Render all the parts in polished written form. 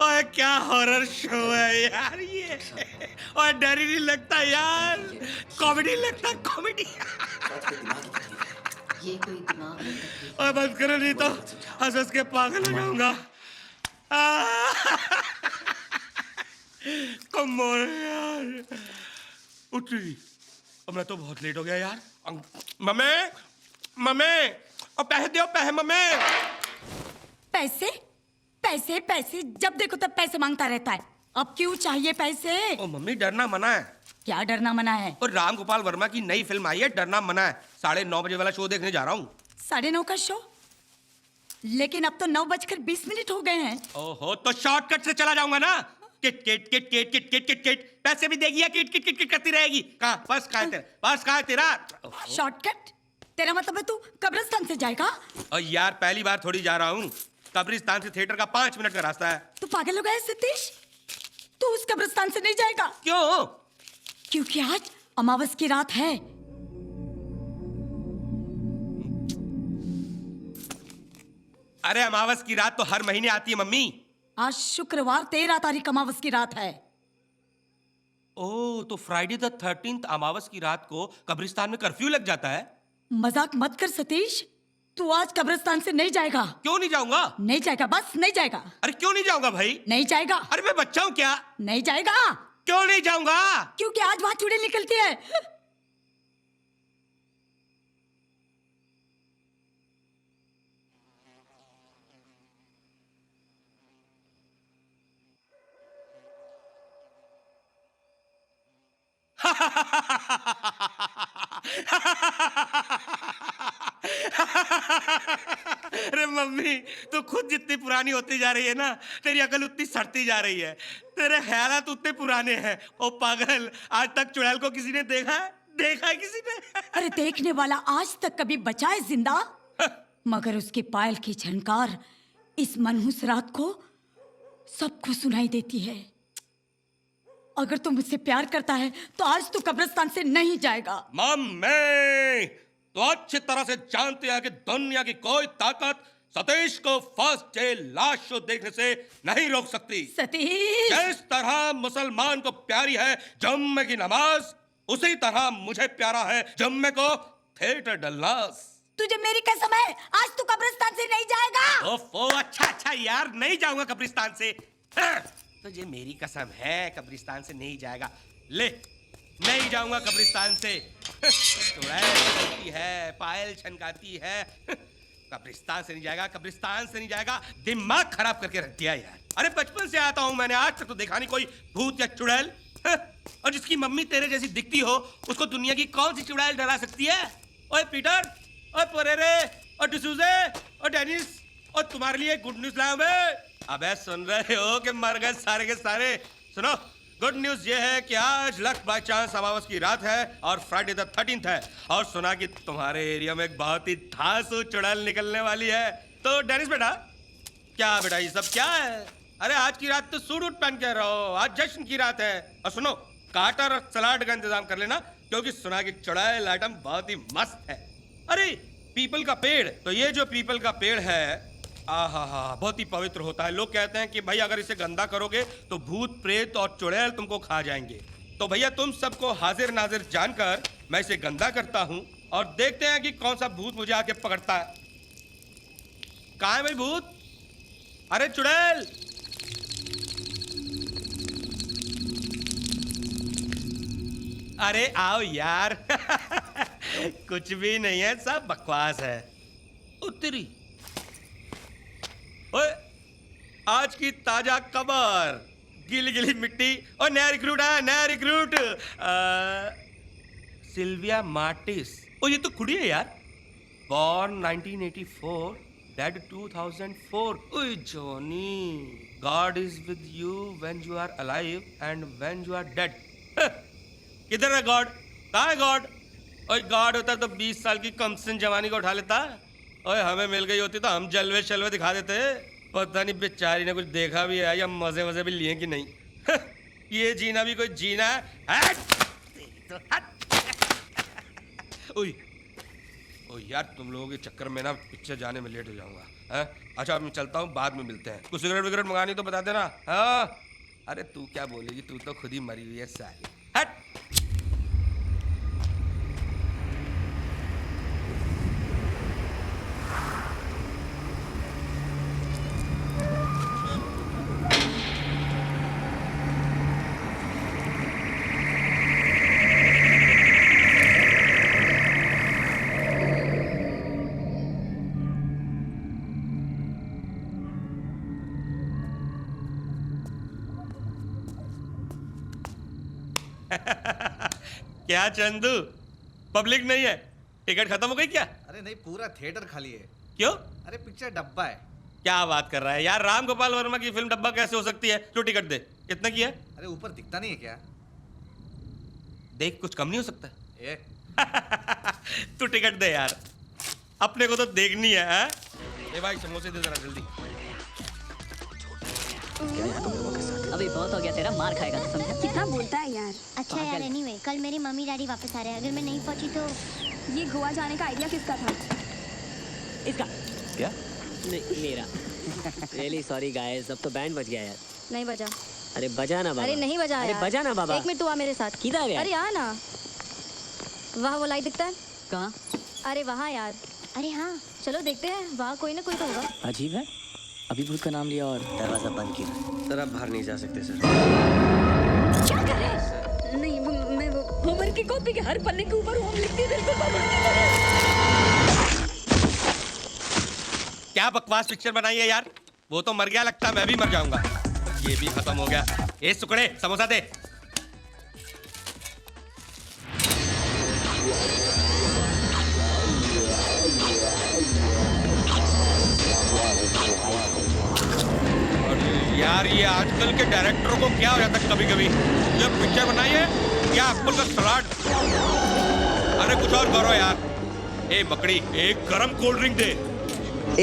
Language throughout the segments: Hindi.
ओए क्या हॉरर शो है यार ये। और डर ही नहीं लगता यार, कॉमेडी लगता कॉमेडी। ये कोई दिमागी तकलीफ ओए है। बंद करो नहीं तो हंस हंस के पागल हो जाऊंगा। कम ऑन यार, उठ रही। अब मैं तो बहुत लेट हो गया यार। मम्मी मम्मी, और पैसे दो पैसे मम्मी। पैसे पैसे पैसे, जब देखो तब पैसे मांगता रहता है। अब क्यों चाहिए पैसे? ओ मम्मी डरना मना है। क्या डरना मना है? और राम गोपाल वर्मा की नई फिल्म आई है, डरना मना है। 9:30 बजे वाला शो देखने जा रहा हूँ। 9:30 का शो? लेकिन अब तो 9:20 हो गए हैं। ओहो, तो शॉर्टकट से चला जाऊंगा ना। Kit kit kit kit kit kit kit kit, पैसे भी देगी या किट किट किट किट करती रहेगी। कहाँ पर्स कहाँ है तेरा, पर्स कहाँ है तेरा? शॉर्टकट? तेरा मतलब है तू कब्रिस्तान से जाएगा? और यार पहली बार थोड़ी जा रहा हूँ। कब्रिस्तान से थिएटर का 5 मिनट का रास्ता है। तू पागल हो गया है सतीश? तू उस कब्रिस्तान से नहीं जाएगा। क्यों? क्योंकि आज अमावस की रात है। अरे अमावस की रात तो हर महीने आती है मम्मी। आज शुक्रवार 13 तारीख अमावस की रात है। ओह, तो फ्राइडे द 13th अमावस की रात को कब्रिस्तान में कर्फ्यू लग जाता है। मजाक मत कर सतीश, तू आज कब्रिस्तान से नहीं जाएगा। क्यों नहीं जाऊंगा? नहीं जाएगा, बस नहीं जाएगा। अरे क्यों नहीं जाऊंगा भाई? नहीं जाएगा। अरे मैं बच्चा हूँ क्या? नहीं जाएगा। क्यों नहीं जाऊंगा? क्योंकि आज वहां चुड़ैल निकलती है। अरे मम्मी, तू खुद जितनी पुरानी होती जा रही है ना, तेरी अकल उतनी सड़ती जा रही है। तेरे ख्यालात उतने पुराने हैं। ओ पागल, आज तक चुड़ैल को किसी ने देखा है? देखा है किसी ने? अरे देखने वाला आज तक कभी बचा है जिंदा? मगर उसकी पायल की झनकार इस मनहूस रात को सबको सुनाई देती है। अगर तू मुझसे प्यार करता है तो आज तू कब्रिस्तान से नहीं जाएगा। मम्मी, तो अच्छी तरह से जानते हैं कि दुनिया की कोई ताकत सतीश को फर्स्ट डे लास्ट शो देखने से नहीं रोक सकती। सतीश! जिस तरह मुसलमान को प्यारी है जुम्मे की नमाज, उसी तरह मुझे प्यारा है जुम्मे को थिएटर डल्लास। तुझे मेरी कसम है, आज तू कब्रिस्तान से नहीं जाएगा। ओफो, अच्छा यार, नहीं जाऊंगा कब्रिस्तान से। हाँ, तुझे मेरी कसम है कब्रिस्तान से नहीं जाएगा। ले, नहीं जाऊंगा कब्रिस्तान से। चुड़ैल चलती है, पायल छनकाती है। कब्रिस्तान से नहीं जाएगा, कब्रिस्तान से नहीं जाएगा। दिमाग खराब करके रख दिया यार। अरे बचपन से आता हूं मैंने, आज तक तो देखा नहीं कोई भूत या चुड़ैल। और जिसकी मम्मी तेरे जैसी दिखती हो, उसको दुनिया की कौन सी चुड़ैल डरा सकती है? ओए पीटर, ओए परेरे, और डिसूजे, और डेनिस, और तुम्हारे लिए गुड न्यूज लाया मैं। अबे सुन रहे हो कि मर गए सारे के सारे? सुनो, गुड न्यूज ये है कि आज लक बाय चांस अमावस की रात है और फ्राइडे द 13th है। और सुना कि तुम्हारे एरिया में एक बहुत ही धांसू चुड़ैल निकलने वाली है। तो डेनिस बेटा, क्या बेटा ये सब क्या है? अरे आज की रात तो सूट वूट पहन के रहो, आज जश्न की रात है। और सुनो, काटर और सलाद का इंतजाम कर लेना, क्योंकि सुना कि चुड़ैल आइटम बहुत ही मस्त है। अरे पीपल का पेड़, तो ये जो पीपल का पेड़ है, आहा बहुत ही पवित्र होता है। लोग कहते हैं कि भाई अगर इसे गंदा करोगे तो भूत प्रेत और चुड़ैल तुमको खा जाएंगे। तो भैया तुम सबको हाजिर नाजिर जानकर मैं इसे गंदा करता हूं और देखते हैं कि कौन सा भूत मुझे आके पकड़ता है। कहाँ है भाई भूत? अरे चुड़ैल! अरे आओ यार। कुछ भी नहीं है, सब बकवास है। उत्तरी ओए, आज की ताजा खबर, गीली गीली मिट्टी और नया रिक्रूट है, नया रिक्रूट सिल्विया मार्टिस। ओ ये तो खुड़ी है यार। Born 1984, dead 2004। ओए Johnny, God is with you when you are alive and when you are dead. किधर है गॉड? कहाँ है गॉड? ओए गॉड होता तो 20 साल की कमसिन जवानी को उठा लेता। ओए हमें मिल गई होती तो हम जलवे शलवे दिखा देते। पता नहीं बेचारी ने कुछ देखा भी है या मजे वजे भी लिए कि नहीं। ये जीना भी कोई जीना है? ओए यार, तुम लोगों के चक्कर में ना पिक्चर जाने में लेट हो जाऊंगा। हाँ? अच्छा मैं चलता हूँ, बाद में मिलते हैं। कुछ सिगरेट विगरेट मंगानी तो बता देना। हाँ अरे तू क्या बोलेगी, तू तो खुद ही मरी हुई है साली। हट। क्या चंदू, पब्लिक नहीं है? टिकट खत्म हो गई क्या? अरे नहीं, पूरा थिएटर खाली है। क्यों? अरे पिक्चर डब्बा है। क्या बात कर रहा है यार, राम गोपाल वर्मा की फिल्म डब्बा कैसे हो सकती है? लो टिकट दे। कितना की है? अरे ऊपर दिखता नहीं है क्या? देख कुछ कम नहीं हो सकता? ये तू टिकट दे यार, अपने को तो देखनी है। हाँ? ए भाई समोसे दे जरा जल्दी। अभी बहुत हो गया तेरा, मार खाएगा तो समझा। कितना बोलता है यार। अच्छा यार, एनीवे कल मेरी मम्मी डैडी वापस आ रहे हैं, अगर मैं नहीं पहुंची तो। ये गोवा जाने का आइडिया किसका था? इसका क्या? नहीं मेरा। रियली सॉरी गाइस, अब तो बैंड बज गया यार। नहीं बजा। अरे बजा ना बाबा। अरे नहीं बजा अरे यार। बजा ना बाबा। एक मिनट तू आ मेरे साथ। किधर यार? अरे आ ना। वहाँ वो लाइट दिखता है? कहाँ? अरे वहाँ यार। अरे हाँ, चलो देखते हैं, वहाँ कोई ना कोई तो होगा। अजीब है, अभी भूत का नाम लिया और दरवाजा बंद किया। सर आप बाहर नहीं जा सकते सर। क्या कर रहे हैं? नहीं मैं वो होमर की कॉपी के हर पन्ने के ऊपर होम लिखती है, बिल्कुल बाबा की तरह। क्या बकवास पिक्चर बनाई है यार, वो तो मर गया लगता, मैं भी मर जाऊंगा। ये भी खत्म हो गया। ए सुकड़े समोसा दे। यार ये आजकल के डायरेक्टरों को क्या हो जाता है कभी कभी, जब पिक्चर बनाई है या अक्ल का सलाड। अरे कुछ और करो यार। ए मकड़ी, एक गरम कोल्ड ड्रिंक दे।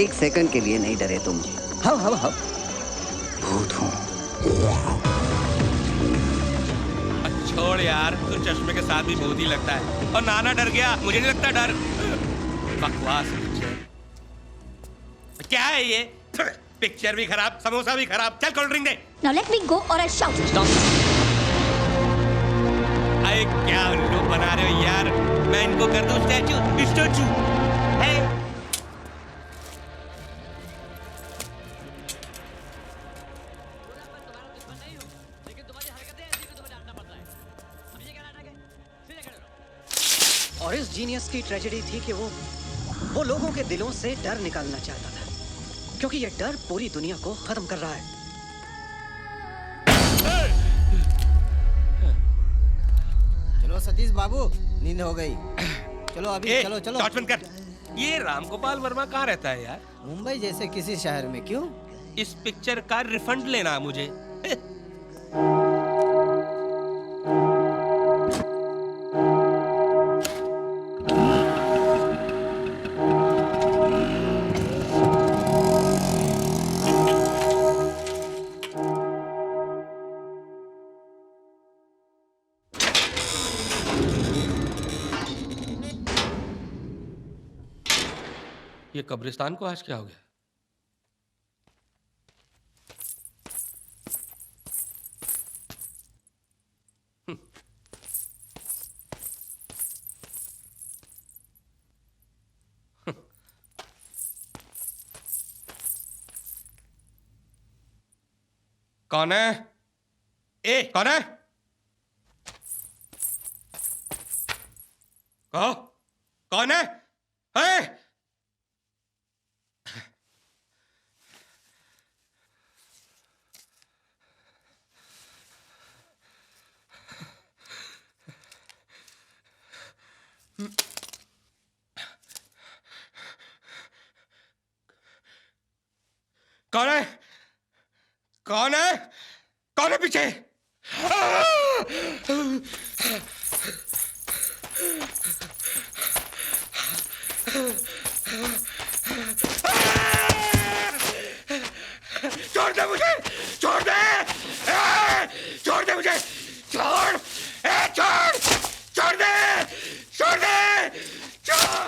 एक सेकंड के लिए नहीं डरे तुम। हाँ भूत हूँ। छोड़ यार, तू चश्मे के साथ भी भूत ही लगता है। और नाना डर गया, मुझे नहीं लगता डर। बकवास पिक्चर क्या है ये? पिक्चर भी खराब, समोसा भी खराब। चल कोल्ड ड्रिंक दे। नाउ लेट मी गो और आई शाउट। अरे क्या उल्लू बना रहे हो यार, मैं इनको कर दूं स्टैचू स्टैचू है। और इस जीनियस की ट्रेजेडी थी कि वो लोगों के दिलों से डर निकालना चाहता था, क्योंकि ये डर पूरी दुनिया को खत्म कर रहा है। चलो सतीश बाबू, नींद हो गई। चलो अभी चलो चलो। टॉर्च बंद कर। ये रामगोपाल वर्मा कहाँ रहता है यार? मुंबई जैसे किसी शहर में। क्यों? इस पिक्चर का रिफंड लेना है मुझे। ये कब्रिस्तान को आज क्या हो गया? कौन है? ए कौन है? कहो कौन है? है? कौन है? कौन है? कौन है पीछे? छोड़ दे मुझे, छोड़ दे, छोड़ दे मुझे, छोड़, छोड़, छोड़ दे, छोड़ दे, छोड़।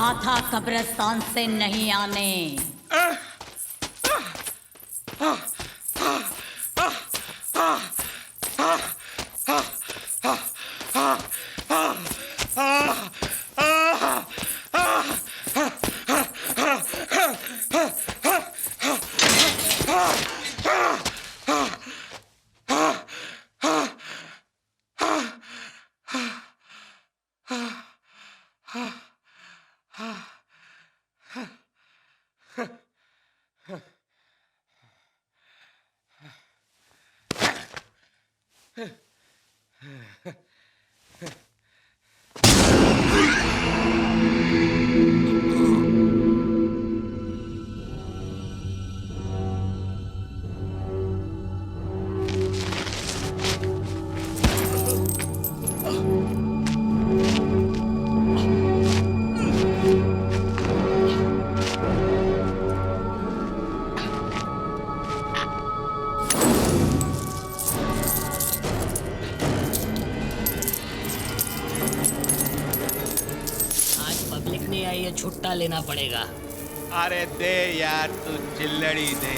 कहा था कब्रिस्तान से नहीं आने। आज पब्लिक नहीं आई है, छुट्टा लेना पड़ेगा। अरे दे यार, तू चिल्लड़ी दे।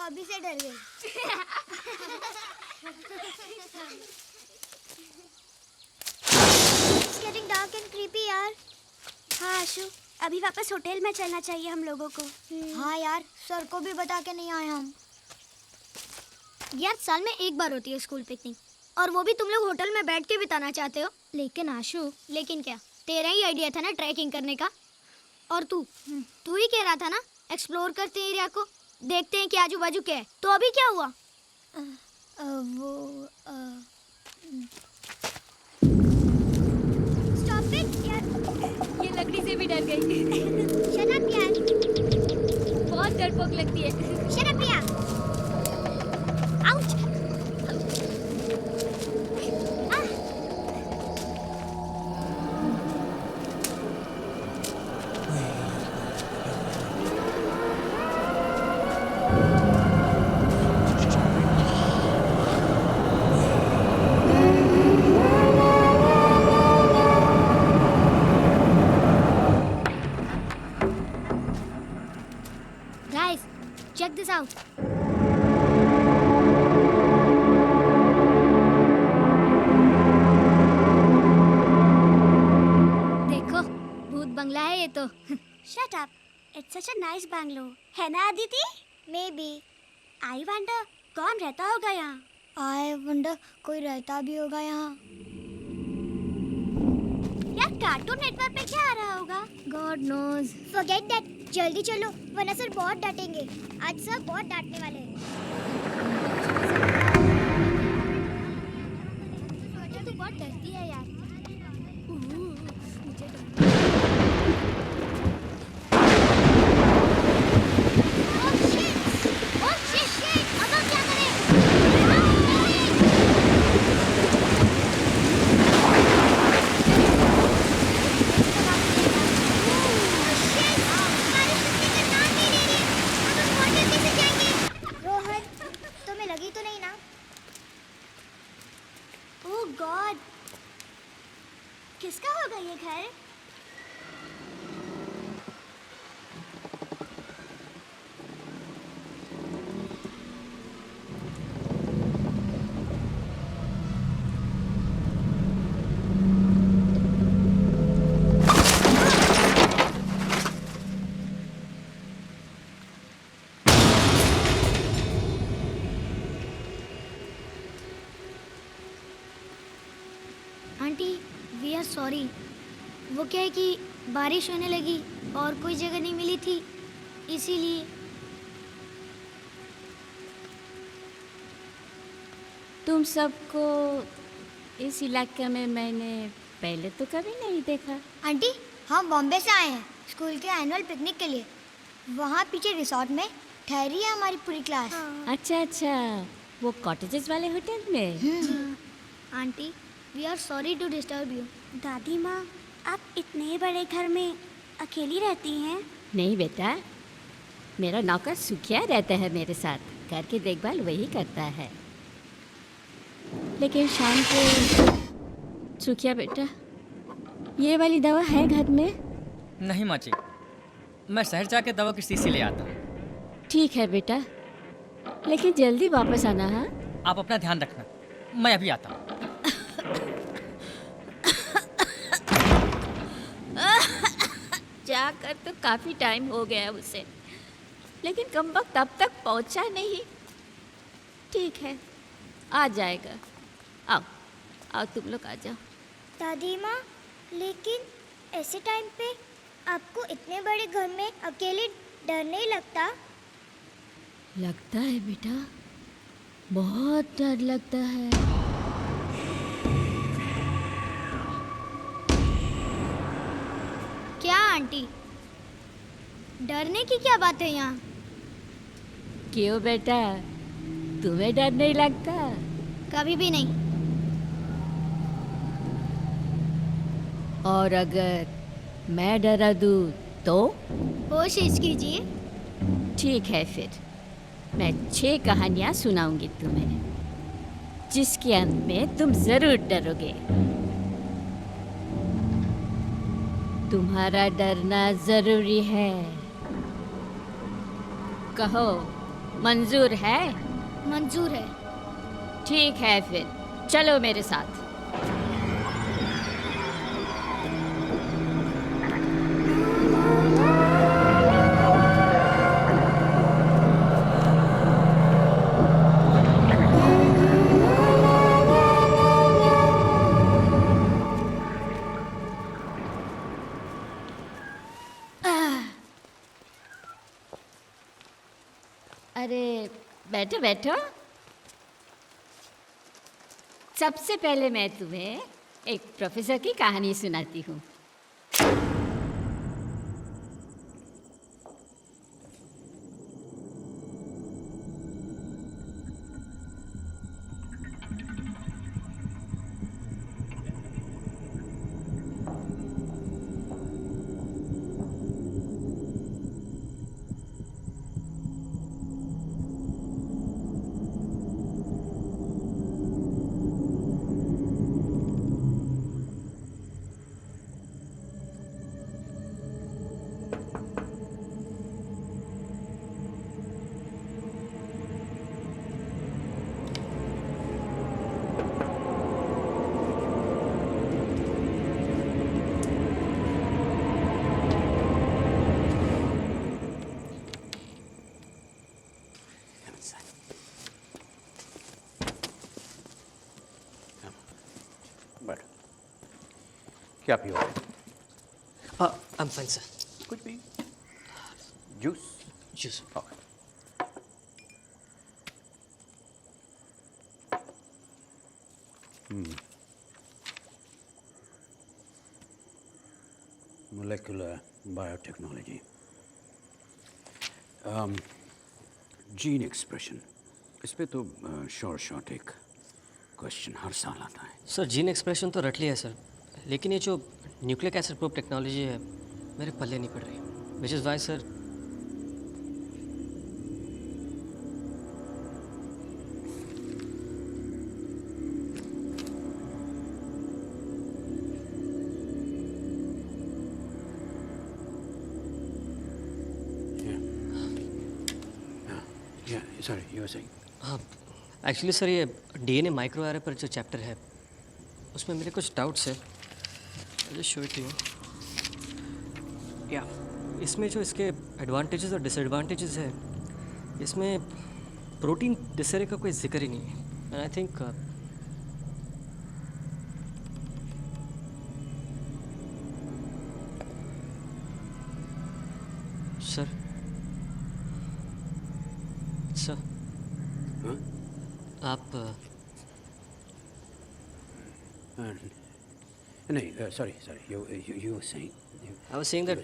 अभी से डर गई। It's getting dark and creepy यार। हाँ आशु, अभी वापस होटल में चलना चाहिए हम लोगों को। हाँ यार, सर को भी बता के नहीं आए हम। यार साल में एक बार होती है स्कूल पिकनिक, और वो भी तुम लोग होटल में बैठ के बिताना चाहते हो। लेकिन आशु, लेकिन क्या? तेरा ही आइडिया था ना ट्रैकिंग करने का। और तू ही कह रहा था ना एक्सप्लोर करते हैं एरिया को, देखते हैं कि आजू बाजू क्या है। तो अभी क्या हुआ? स्टॉप इट यार, ये लकड़ी से भी डर गई। शट अप यार, बहुत डरपोक लगती है। शट अप यार। Ouch. Guys, check this out. देखो, भूत बंगला है ये तो। Shut up. It's such a nice bungalow. है ना अदिति? Maybe. I wonder कौन रहता होगा यहाँ? I wonder कोई रहता भी होगा यहाँ। यार कार्टून नेटवर्क पे क्या आ रहा होगा? God knows. Forget that. जल्दी चलो, वरना सर बहुत डांटेंगे। आज सर बहुत डांटने वाले हैं। तू बहुत डरती है यार। मुझे Oh shit! अब हम क्या करें? रोहन, तुम्हें लगी तो नहीं ना? ओह गॉड, किसका होगा ये घर? Aunty, we are sorry. वो क्या है कि बारिश होने लगी और कोई जगह नहीं मिली थी, इसीलिए। तुम सबको इस इलाके में मैंने पहले तो कभी नहीं देखा। आंटी, हम बॉम्बे से आए हैं स्कूल के एनुअल पिकनिक के लिए। वहाँ पीछे रिसोर्ट में ठहरी है हमारी पूरी क्लास। अच्छा, वो कॉटेजेस वाले होटल में। Aunty, we are sorry to disturb you. दादी माँ, आप इतने बड़े घर में अकेली रहती हैं? नहीं बेटा, मेरा नौकर सुखिया रहता है मेरे साथ। घर की देखभाल वही करता है। लेकिन शाम को सुखिया बेटा, ये वाली दवा है घर में? नहीं माची, मैं शहर जाके दवा की शीशी ले आता हूँ। ठीक है बेटा, लेकिन जल्दी वापस आना। हाँ, आप अपना ध्यान रखना, मैं अभी आता हूँ। जाकर तो काफ़ी टाइम हो गया उसे, लेकिन कमबख्त अब तक पहुंचा नहीं। ठीक है, आ जाएगा। आओ तुम लोग आ जाओ। दादी माँ, लेकिन ऐसे टाइम पे आपको इतने बड़े घर में अकेले डर नहीं लगता? लगता है बेटा, बहुत डर लगता है। क्या आंटी, डरने की क्या बात है यहाँ? क्यों बेटा, तुम्हें डर नहीं लगता? कभी भी नहीं। और अगर मैं डरा दूँ तो? कोशिश कीजिए। ठीक है, फिर मैं 6 कहानियाँ सुनाऊंगी तुम्हें, जिसके अंत में तुम जरूर डरोगे। तुम्हारा डरना जरूरी है। कहो, मंजूर है? मंजूर है। ठीक है फिर चलो मेरे साथ। अरे बैठो बैठो। सबसे पहले मैं तुम्हें एक प्रोफेसर की कहानी सुनाती हूँ। क्या पियो? I am fine sir. कुछ भी? Juice? Juice. Okay. Molecular biotechnology. Gene expression, इस पे तो शॉर्ट एक क्वेश्चन हर साल आता है। सर जीन एक्सप्रेशन तो रट लिया है सर, लेकिन ये जो न्यूक्लिक एसिड प्रूफ टेक्नोलॉजी है मेरे पल्ले नहीं पड़ रही, which is why sir Sorry, you were saying? हाँ एक्चुअली सर ये डीएनए माइक्रो एरे पर जो चैप्टर है उसमें मेरे कुछ डाउट्स है। Just show it to you. या इसमें जो इसके एडवांटेजेस और डिसएडवांटेजेस है, इसमें प्रोटीन डिसरे का कोई जिक्र ही नहीं है। And I think sir Huh? आप नहीं, sorry, you were saying? I was saying that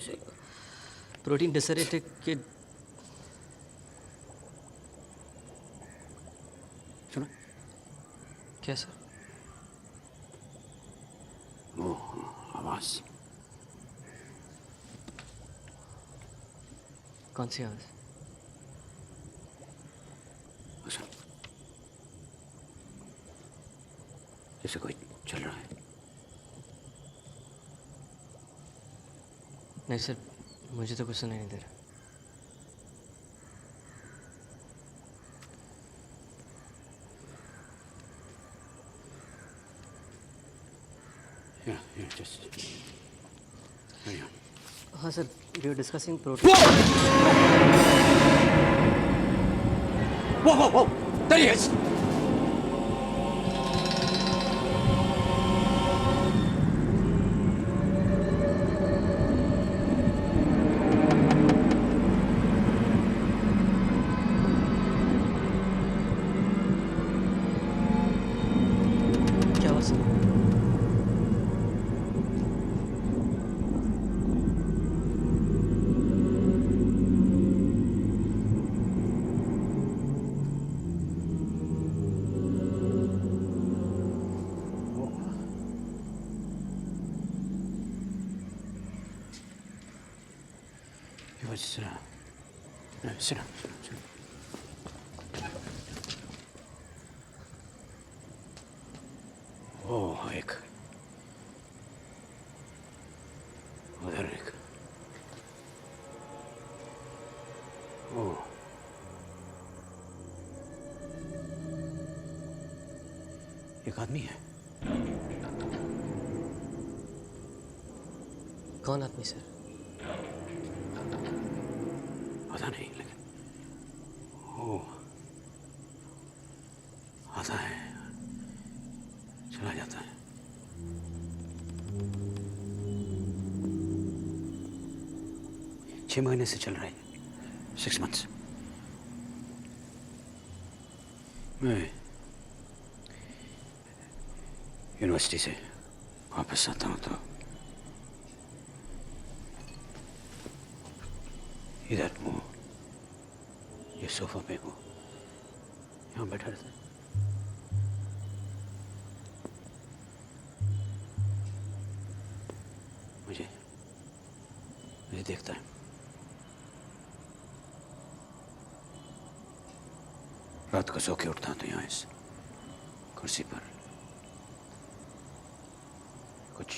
protein डिसरेटिक के सुना? क्या सर? वो आवाज़। कौन सी आवाज़? अच्छा, जैसे कोई चल रहा है। नहीं सर, मुझे तो कुछ सुनाई नहीं दे रहा। Yeah, just carry on. हाँ सर, we are discussing protein. Whoa! There he is! क्या हुआ sir? He was, no, sit down. Oh, एक उधर एक एक आदमी है। कौन आदमी सर? पता नहीं, लेकिन वो आता है, चला जाता है। छह महीने से चल रहा है, 6 months। मैं यूनिवर्सिटी से वापस आता हूँ तो इधर वो ये सोफा पे वो यहाँ बैठा रहता है। मुझे मुझे देखता है। रात को सो के उठता तो यहाँ इस कुर्सी पर। कुछ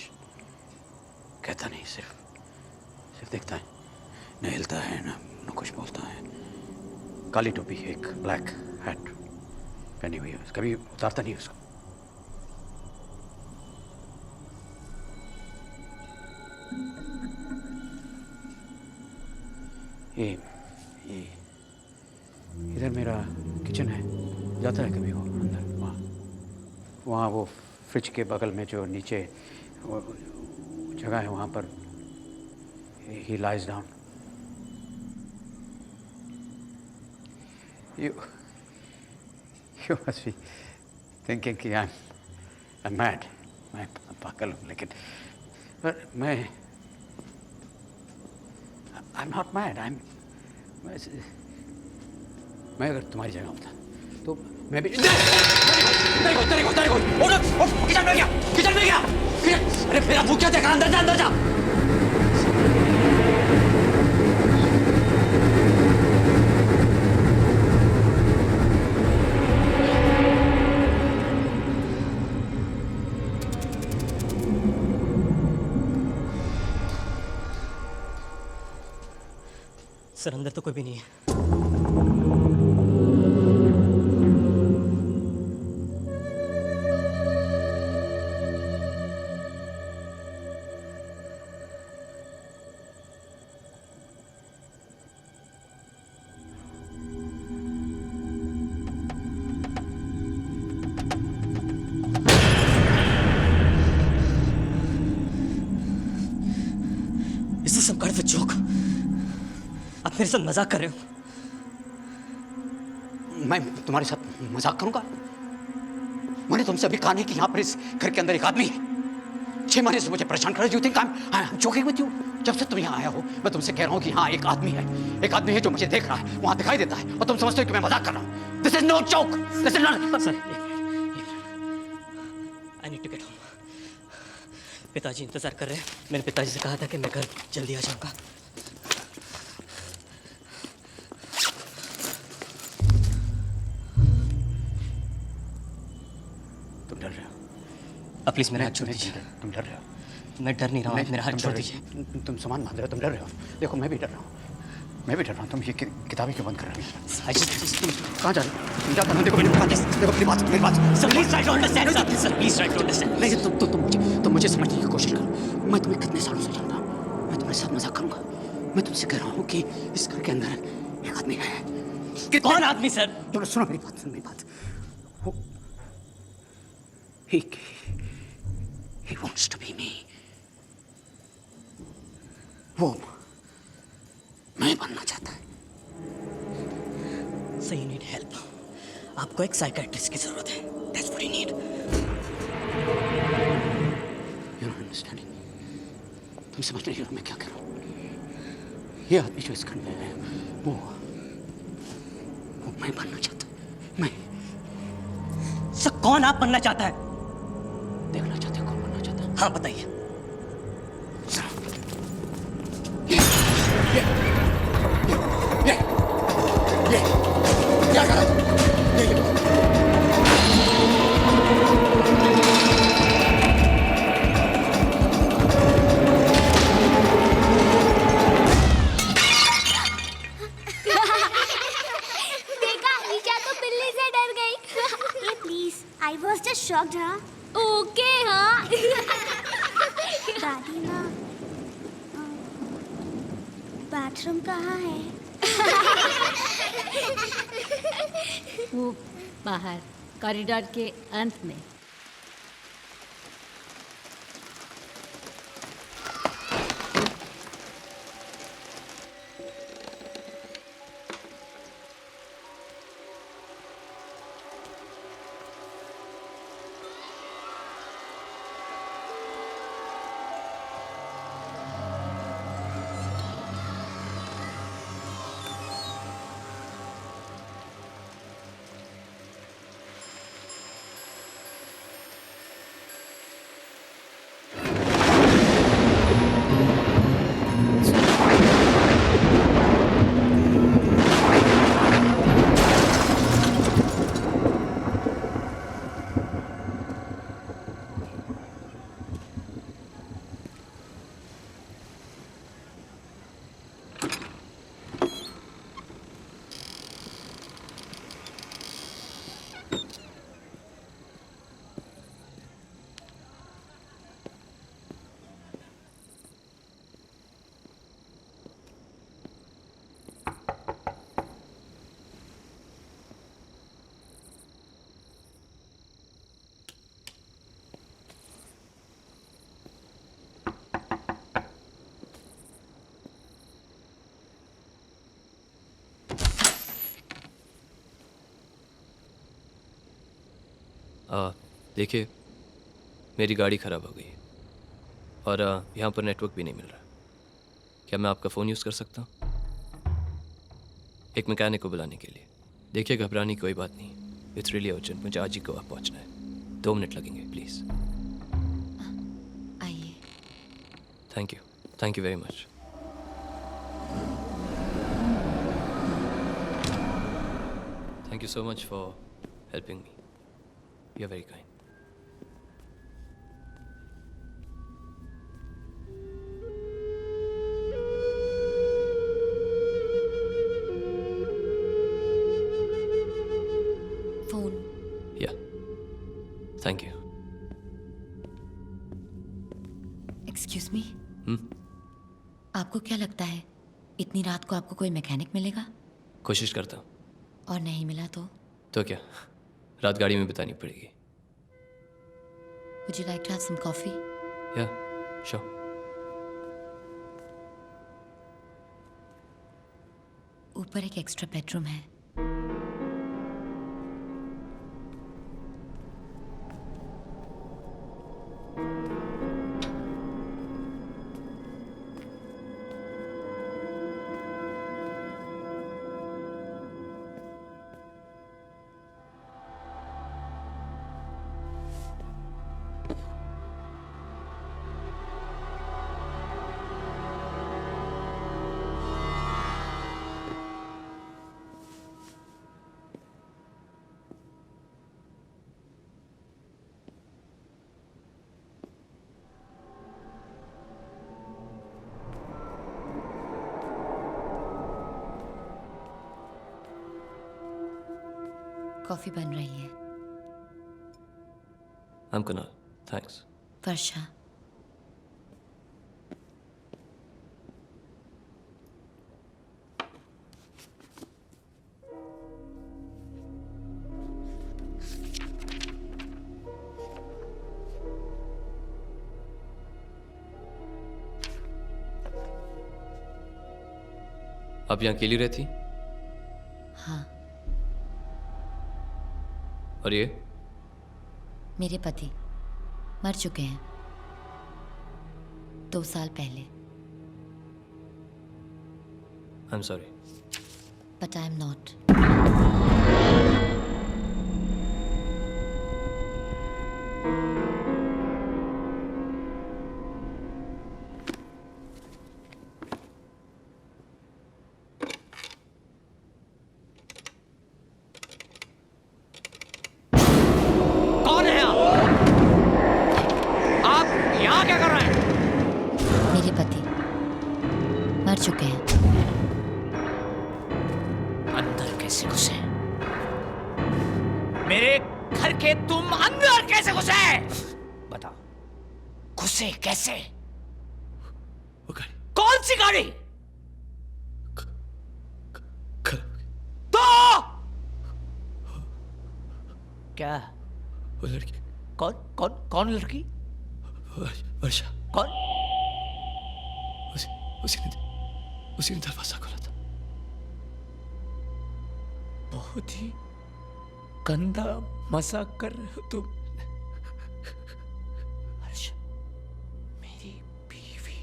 कहता नहीं, सिर्फ देखता है। न हिलता है न कुछ बोलता है। काली टोपी, एक ब्लैक हैट पहनी हुई है, कभी उतारता नहीं उसको। ये इधर मेरा किचन है, जाता है कभी वो अंदर। वहाँ वो फ्रिज के बगल में जो नीचे वो जगह है, वहाँ पर ही lies down. You must be thinking कि I'm mad, मैं पागल हूँ, लेकिन पर I'm not mad, मैं अगर तुम्हारी जगह होता तो मैं भी किचन में गया। अरे फिर अब क्या देखा? अंदर जा। सर अंदर तो कोई भी नहीं है। Is this some kind of a joke? आप मेरे साथ मजाक कर रहे हो? मैं तुम्हारे साथ मजाक करूंगा? मैंने तुमसे अभी कहा नहीं कि यहाँ पर इस घर के अंदर एक आदमी है। 6 महीने से मुझे परेशान कर रहे हो। You think I am joking with you? जब से तुम यहाँ आया हो मैं तुमसे कह रहा हूँ कि हाँ एक आदमी है जो मुझे देख रहा है, वहाँ दिखाई देता है, और तुम समझते हो कि मैं मजाक कर रहा हूँ। This is no joke, this is not. Sir I need to get home. पिताजी इंतजार कर रहे हैं। मैंने पिताजी से कहा था कि मैं घर जल्दी आ जाऊंगा। तुम डर रहे हो? अब प्लीज मेरा हाथ छोड़ दीजिए। तुम डर रहे हो? मैं डर नहीं रहा हूँ, मेरा हाथ छोड़ दीजिए। तुम सामान बांध रहे हो, तुम डर रहे हो। देखो मैं भी डर रहा हूँ, तुम ये किताबें क्यों बंद कर रहे हो? तुम कहाँ जा रहे हो? तुम जाता ना, देखो मेरी बात। Sir please try to understand sir, please try to understand. नहीं, तुम मुझे समझने की कोशिश करो। मैं तुम्हें कितने सालों से जानता हूँ। मैं तुम्हारे साथ मजाक करूंगा? मैं तुमसे कह रहा हूँ कि इस घर के अंदर एक आदमी है। कौन आदमी सर? सुनो मेरी बात। वो he wants to be me। वो मैं बनना चाहता है। So you need help। आपको एक साइकियाट्रिस्ट की जरूरत है। That's what you need। You're not understanding। तुम समझ नहीं रहे मैं क्या कर रहा हूँ। ये आदमी जो इस घर में है वो मैं बनना चाहता हूँ। मैं। सर कौन आप बनना चाहता है? देखना चाहते हो कौन बनना चाहता है? हाँ बताइए। क्या कर रहा है? देखा, ईशा तो बिल्ली से डर गई। ये please I was just shocked. हाँ ओके हाँ। दादी माँ, बाथरूम कहाँ है? वो बाहर कॉरिडोर के अंत में। देखिए, मेरी गाड़ी ख़राब हो गई है और यहाँ पर नेटवर्क भी नहीं मिल रहा। क्या मैं आपका फ़ोन यूज़ कर सकता हूँ? एक मैकेनिक को बुलाने के लिए। देखिए, घबराने की कोई बात नहीं, इट्स रियली अर्जेंट, मुझे आज ही गोवा पहुँचना है। 2 मिनट लगेंगे, प्लीज़। आइए। Thank you very much. Thank you so much for helping me, you are very kind. Phone. Yeah, thank you. Excuse me, hmm, आपको क्या लगता है इतनी रात को आपको कोई मैकेनिक मिलेगा? कोशिश करता हूँ। और नहीं मिला तो क्या, रात गाड़ी में बितानी पड़ेगी। Would you like to have some coffee? या, श्योर। ऊपर एक एक्स्ट्रा बेडरूम है। कॉफी बन रही है। I'm Kunal, thanks. वर्षा। आप यहाँ अकेली रहती? हाँ। और ये? मेरे पति मर चुके हैं 2 साल पहले। I'm sorry. But I'm not. कौन है आप यहाँ क्या कर रहे हैं? मेरे पति मर चुके हैं। अंदर कैसे घुसे? मेरे घर के तुम अंदर कैसे घुसे? बताओ, घुसे कैसे? कौन सी गाड़ी? तो क्या? वो लड़की। कौन कौन कौन लड़की? वर्षा। कौन? उसी ने दरवाजा खोला था। बहुत ही गंदा मजाक कर रहे हो तुम। वर्षा मेरी बीवी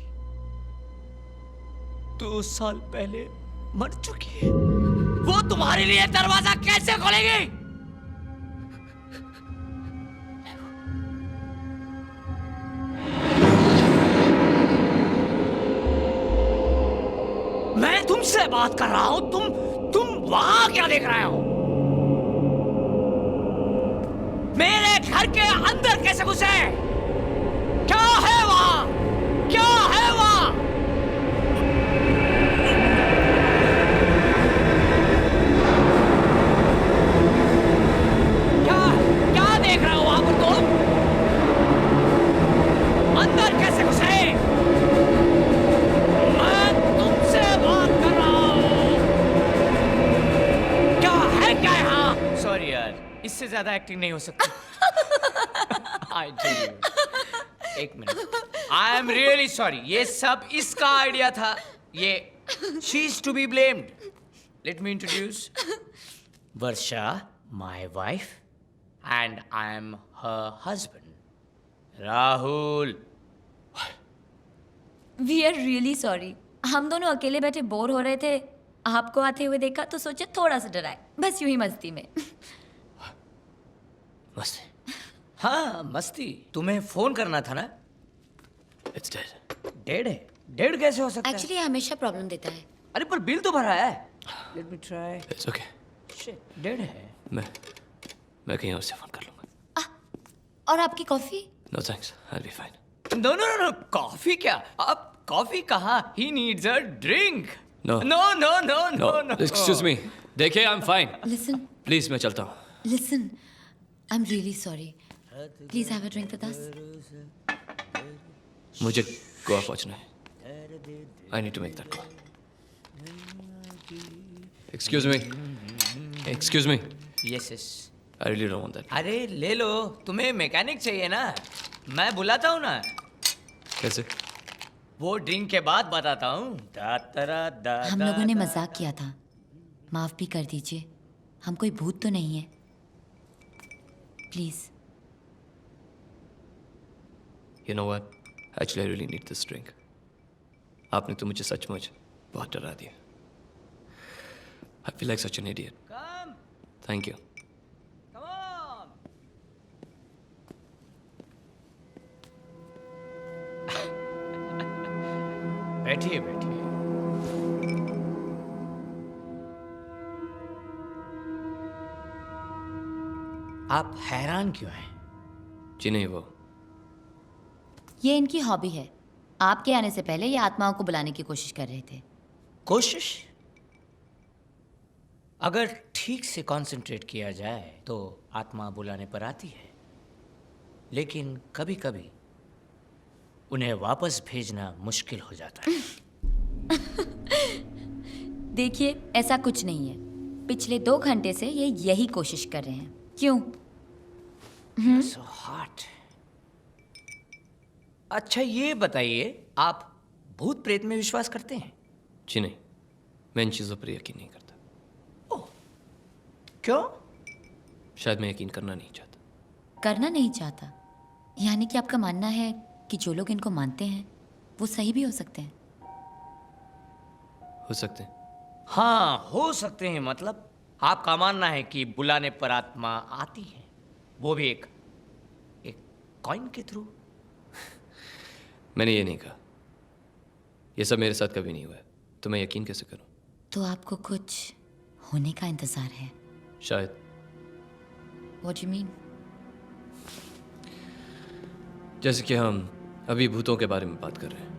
2 साल पहले मर चुकी है। वो तुम्हारे लिए दरवाजा कैसे खोलेगी? मैं तुमसे बात कर रहा हूं, तुम वहां क्या देख रहे हो? मेरे घर के अंदर कैसे घुसे? क्या है वहां? क्या है वहां? क्या क्या देख रहे हो वहां पर तुम? अंदर कैसे घुसे? मैं तुमसे बात कर रहा हूं। क्या है क्या यहाँ? सॉरी यार, इससे ज्यादा एक्टिंग नहीं हो सकती। I tell you, एक minute. I am really sorry, ये सब इसका आइडिया था। ये she is to be blamed. Let me introduce Varsha, my wife, and I am her husband Rahul. We are really sorry. हम दोनों अकेले बैठे बोर हो रहे थे, आपको आते हुए देखा तो सोचे थोड़ा सा डराए, बस यूं ही मस्ती में। मस्ती? हाँ मस्ती। तुम्हें फोन करना था ना? It's dead. डेड है? डेड कैसे हो सकता है? एक्चुअली हमेशा प्रॉब्लम देता है। अरे पर बिल तो भरा है। Let me try. It's okay. Shit, dead है। मैं कहीं और से फोन कर लूंगा। और आपकी coffee? No thanks. I'll be fine. No no no, coffee क्या? आप कॉफी कहाँ? He needs a drink. No. No no no no no. Excuse me. देखिए, I'm fine. Listen, Please, मैं चलता हूँ. listen. I'm really sorry. Please have a drink with us. मुझे गोवा पहुँचना है. I need to make that call. Excuse me. Excuse me. Yes yes. I really don't want that. अरे ले लो, तुम्हें मैकेनिक चाहिए ना? मैं बुलाता हूँ ना। कैसे? वो ड्रिंक के बाद बताता हूँ। हम लोगों ने मजाक किया था, माफ भी कर दीजिए। हम कोई भूत तो नहीं है, please. You know what? Actually, I really need this drink. आपने तो मुझे सचमुच बहुत डरा दिया. I feel like such an idiot. Come. Thank you. Come on. बैठिए बैठिए। आप हैरान क्यों हैं? जी नहीं, वो ये इनकी हॉबी है। आपके आने से पहले ये आत्माओं को बुलाने की कोशिश कर रहे थे। कोशिश? अगर ठीक से कंसंट्रेट किया जाए तो आत्मा बुलाने पर आती है, लेकिन कभी कभी उन्हें वापस भेजना मुश्किल हो जाता है। देखिए, ऐसा कुछ नहीं है। पिछले 2 घंटे से ये यही कोशिश कर रहे हैं। क्यों? So hot. अच्छा ये बताइए, आप भूत प्रेत में विश्वास करते हैं? जी नहीं, मैं इन चीज़ों पर यकीन नहीं करता। ओह, क्यों? शायद मैं यकीन करना नहीं चाहता। करना नहीं चाहता? यानी कि आपका मानना है कि जो लोग इनको मानते हैं वो सही भी हो सकते हैं? हो सकते हैं। हाँ हो सकते हैं, मतलब आपका मानना है कि बुलाने पर आत्मा आती है, वो भी एक कॉइन के थ्रू? मैंने ये नहीं कहा। ये सब मेरे साथ कभी नहीं हुआ है, तो मैं यकीन कैसे करूं? तो आपको कुछ होने का इंतजार है? शायद। What do you mean? जैसे कि हम अभी भूतों के बारे में बात कर रहे हैं।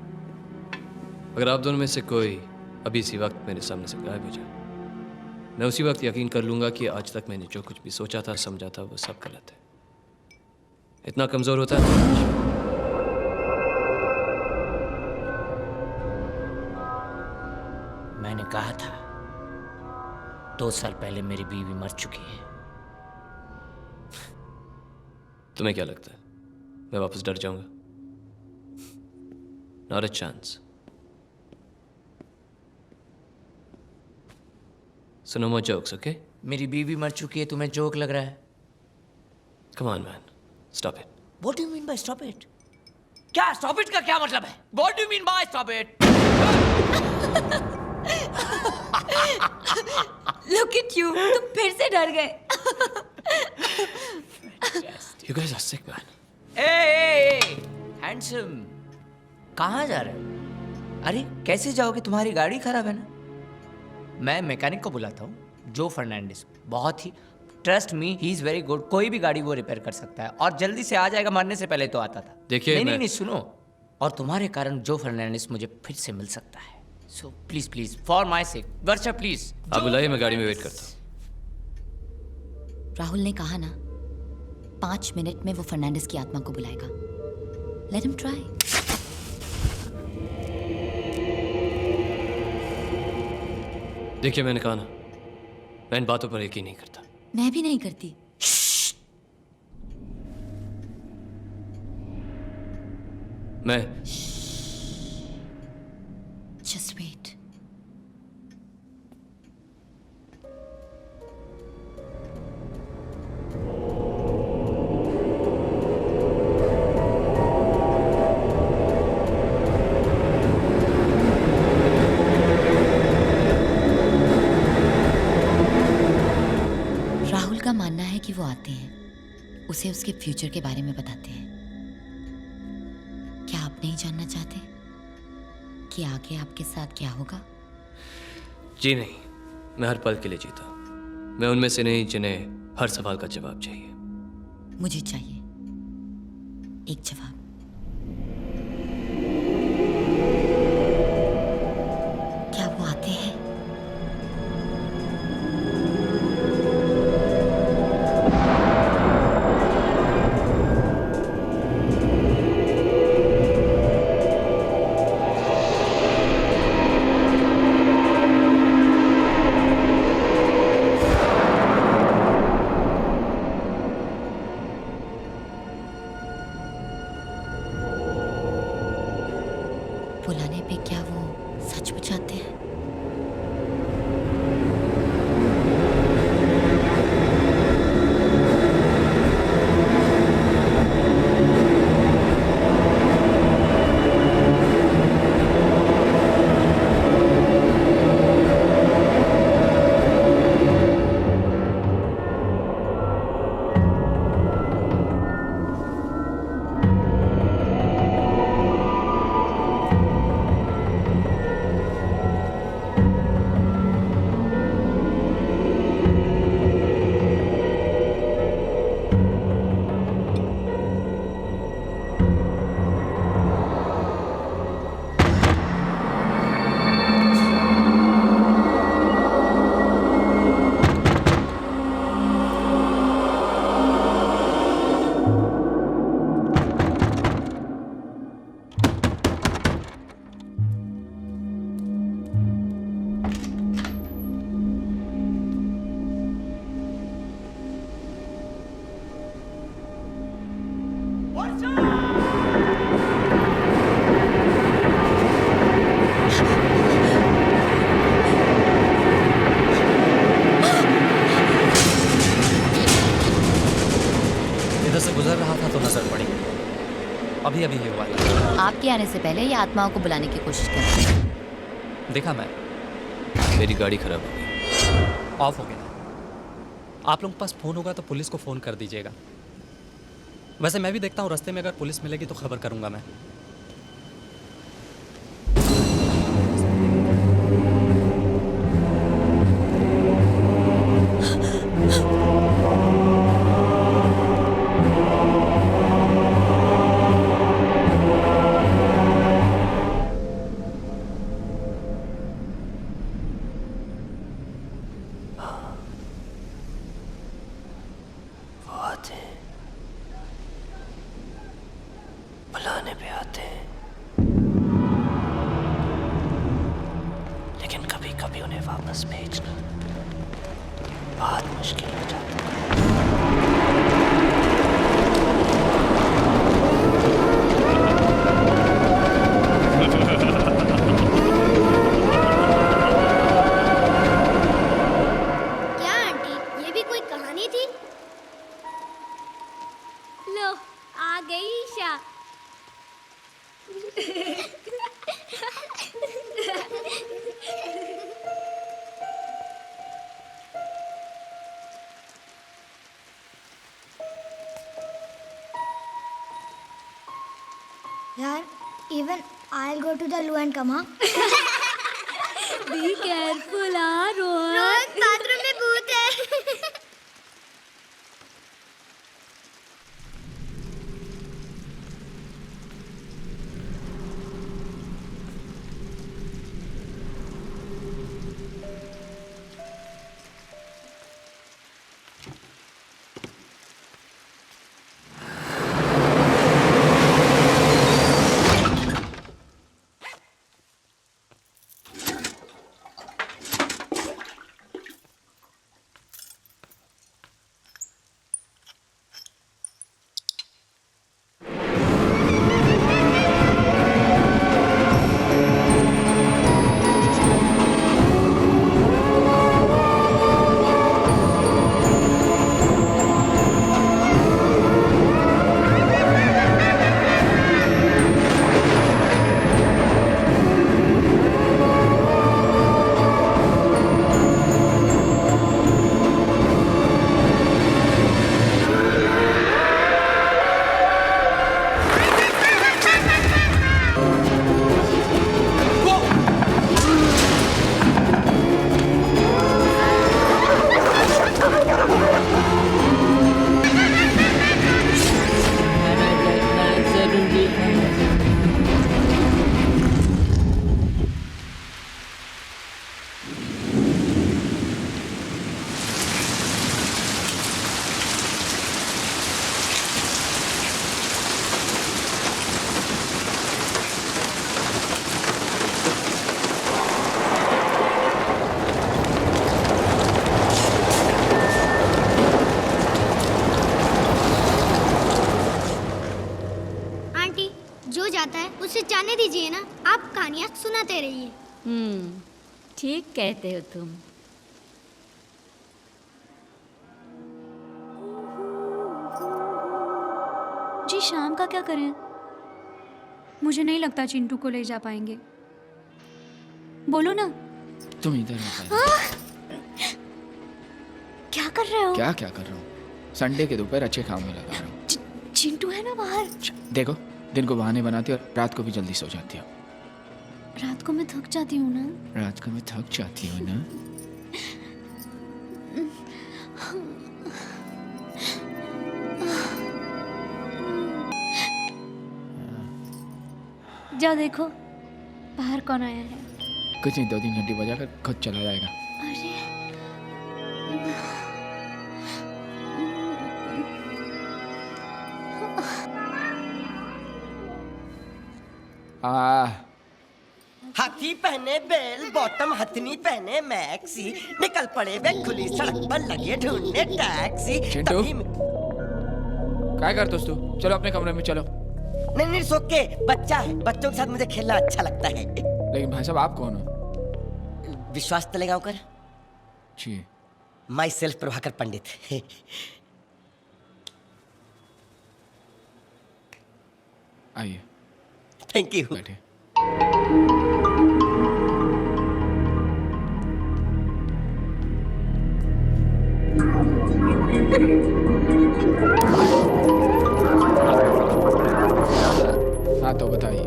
अगर आप दोनों में से कोई अभी इसी वक्त मेरे सामने से गायब हो जाए मैं उसी वक्त यकीन कर लूंगा कि आज तक मैंने जो कुछ भी सोचा था समझा था वो सब गलत है। इतना कमजोर होता है। मैंने कहा था 2 साल पहले मेरी बीवी मर चुकी है। तुम्हें क्या लगता है मैं वापस डर जाऊंगा? Not a chance. So no more jokes, okay? मेरी बीवी मर चुकी है, तुम्हें जोक लग रहा है? Come on, man. Stop it. What do you mean by stop it? क्या stop it का क्या मतलब है? What do you mean by stop it? Look at you, तुम फिर से डर गए। You guys are sick, man. Hey, handsome. कहाँ जा रहे हो? अरे कैसे जाओगे? तुम्हारी गाड़ी खराब है ना? मैं मैकेनिक को बुलाता हूँ, जो फर्नांडिस। बहुत ही trust me, he is very good. कोई भी गाड़ी वो रिपेयर कर सकता है और जल्दी से आ जाएगा। मरने से पहले तो आता था। देखिए नहीं सुनो। और तुम्हारे कारण जो फर्नांडिस मुझे फिर से मिल सकता है। So please please for my sake, Varsha please. आप बुलाइए, मैं गाड़ी में वेट करता हूँ। राहुल ने कहा ना 5 मिनट में वो फर्नांडिस की आत्मा को बुलाएगा। Let him try. देखिए मैंने कहा ना, मैं इन बातों पर यकीन नहीं करता। मैं भी नहीं करती। मैं जस्ट वेट। का मानना है कि वो आते हैं, उसे उसके फ्यूचर के बारे में बताते हैं। क्या आप नहीं जानना चाहते कि आगे आपके साथ क्या होगा? जी नहीं, मैं हर पल के लिए जीता। मैं उनमें से नहीं जिन्हें हर सवाल का जवाब चाहिए। मुझे चाहिए एक जवाब। क्या वो आते हैं? बुलाने पे क्या वो सचमुच आते हैं? गुजर रहा था तो नजर पड़ी। अभी अभी ये हुआ। आपके आने से पहले ये आत्माओं को बुलाने की कोशिश कर रहे हैं। देखा मैं। मेरी गाड़ी खराब हो गई। ऑफ हो गया। आप लोगों के पास फ़ोन होगा तो पुलिस को फ़ोन कर दीजिएगा। वैसे मैं भी देखता हूँ, रास्ते में अगर पुलिस मिलेगी तो खबर करूँगा मैं। पास भेजना बहुत मुश्किल हो जाता है। क्या आंटी, ये भी कोई कहानी थी? लो आ गई ईशा। यार, even I'll go to the loo and come, huh? Be careful, Rohan. Rohan, bathroom में भूत है। जो जाता है उसे जाने दीजिए ना, आप कहानियाँ सुनाते रहिए। ठीक कहते हो तुम। जी शाम का क्या करें? मुझे नहीं लगता चिंटू को ले जा पाएंगे। बोलो ना। तुम इधर आ। क्या कर रहे हो? क्या क्या कर रहा हूँ? संडे के दोपहर अच्छे काम में लगा रहा हूँ। चिंटू है ना बाहर। देखो, दिन को बहाने बनाती हो और रात को भी जल्दी सो जाती हो। रात को मैं थक जाती हूँ ना। रात को मैं थक जाती हूँ ना। जाओ देखो बाहर कौन आया है। कुछ नहीं, 2-3 घंटे बजाकर खुद चला जाएगा। अरे हाथी पहने बेल बॉटम, हथनी पहने मैक्सी, निकल पड़े वे खुली सड़क पर लगे ढूंढने टैक्सी। चिंटू, क्या करते हो तू? चलो अपने कमरे में चलो। नहीं नहीं, सो के बच्चा है, बच्चों के साथ मुझे खेलना अच्छा लगता है। लेकिन भाई साहब आप कौन हो? विश्वास तलेगांव कर। जी। माई सेल्फ प्रभाकर पंडित। आइए। Thank you. बैठे। हाँ तो बताइए,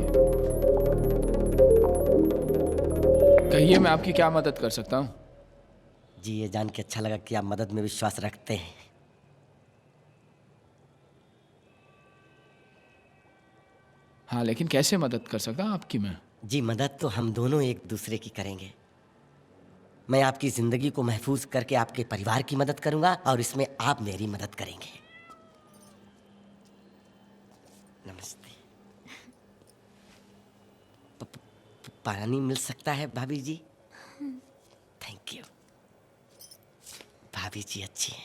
कहिए मैं आपकी क्या मदद कर सकता हूँ? जी ये जान के अच्छा लगा कि आप मदद में विश्वास रखते हैं। हाँ लेकिन कैसे मदद कर सकता हूँ आपकी मैं? जी मदद तो हम दोनों एक दूसरे की करेंगे। मैं आपकी जिंदगी को महफूज करके आपके परिवार की मदद करूंगा और इसमें आप मेरी मदद करेंगे। नमस्ते। पानी मिल सकता है भाभी जी? Thank you. भाभी जी अच्छी हैं।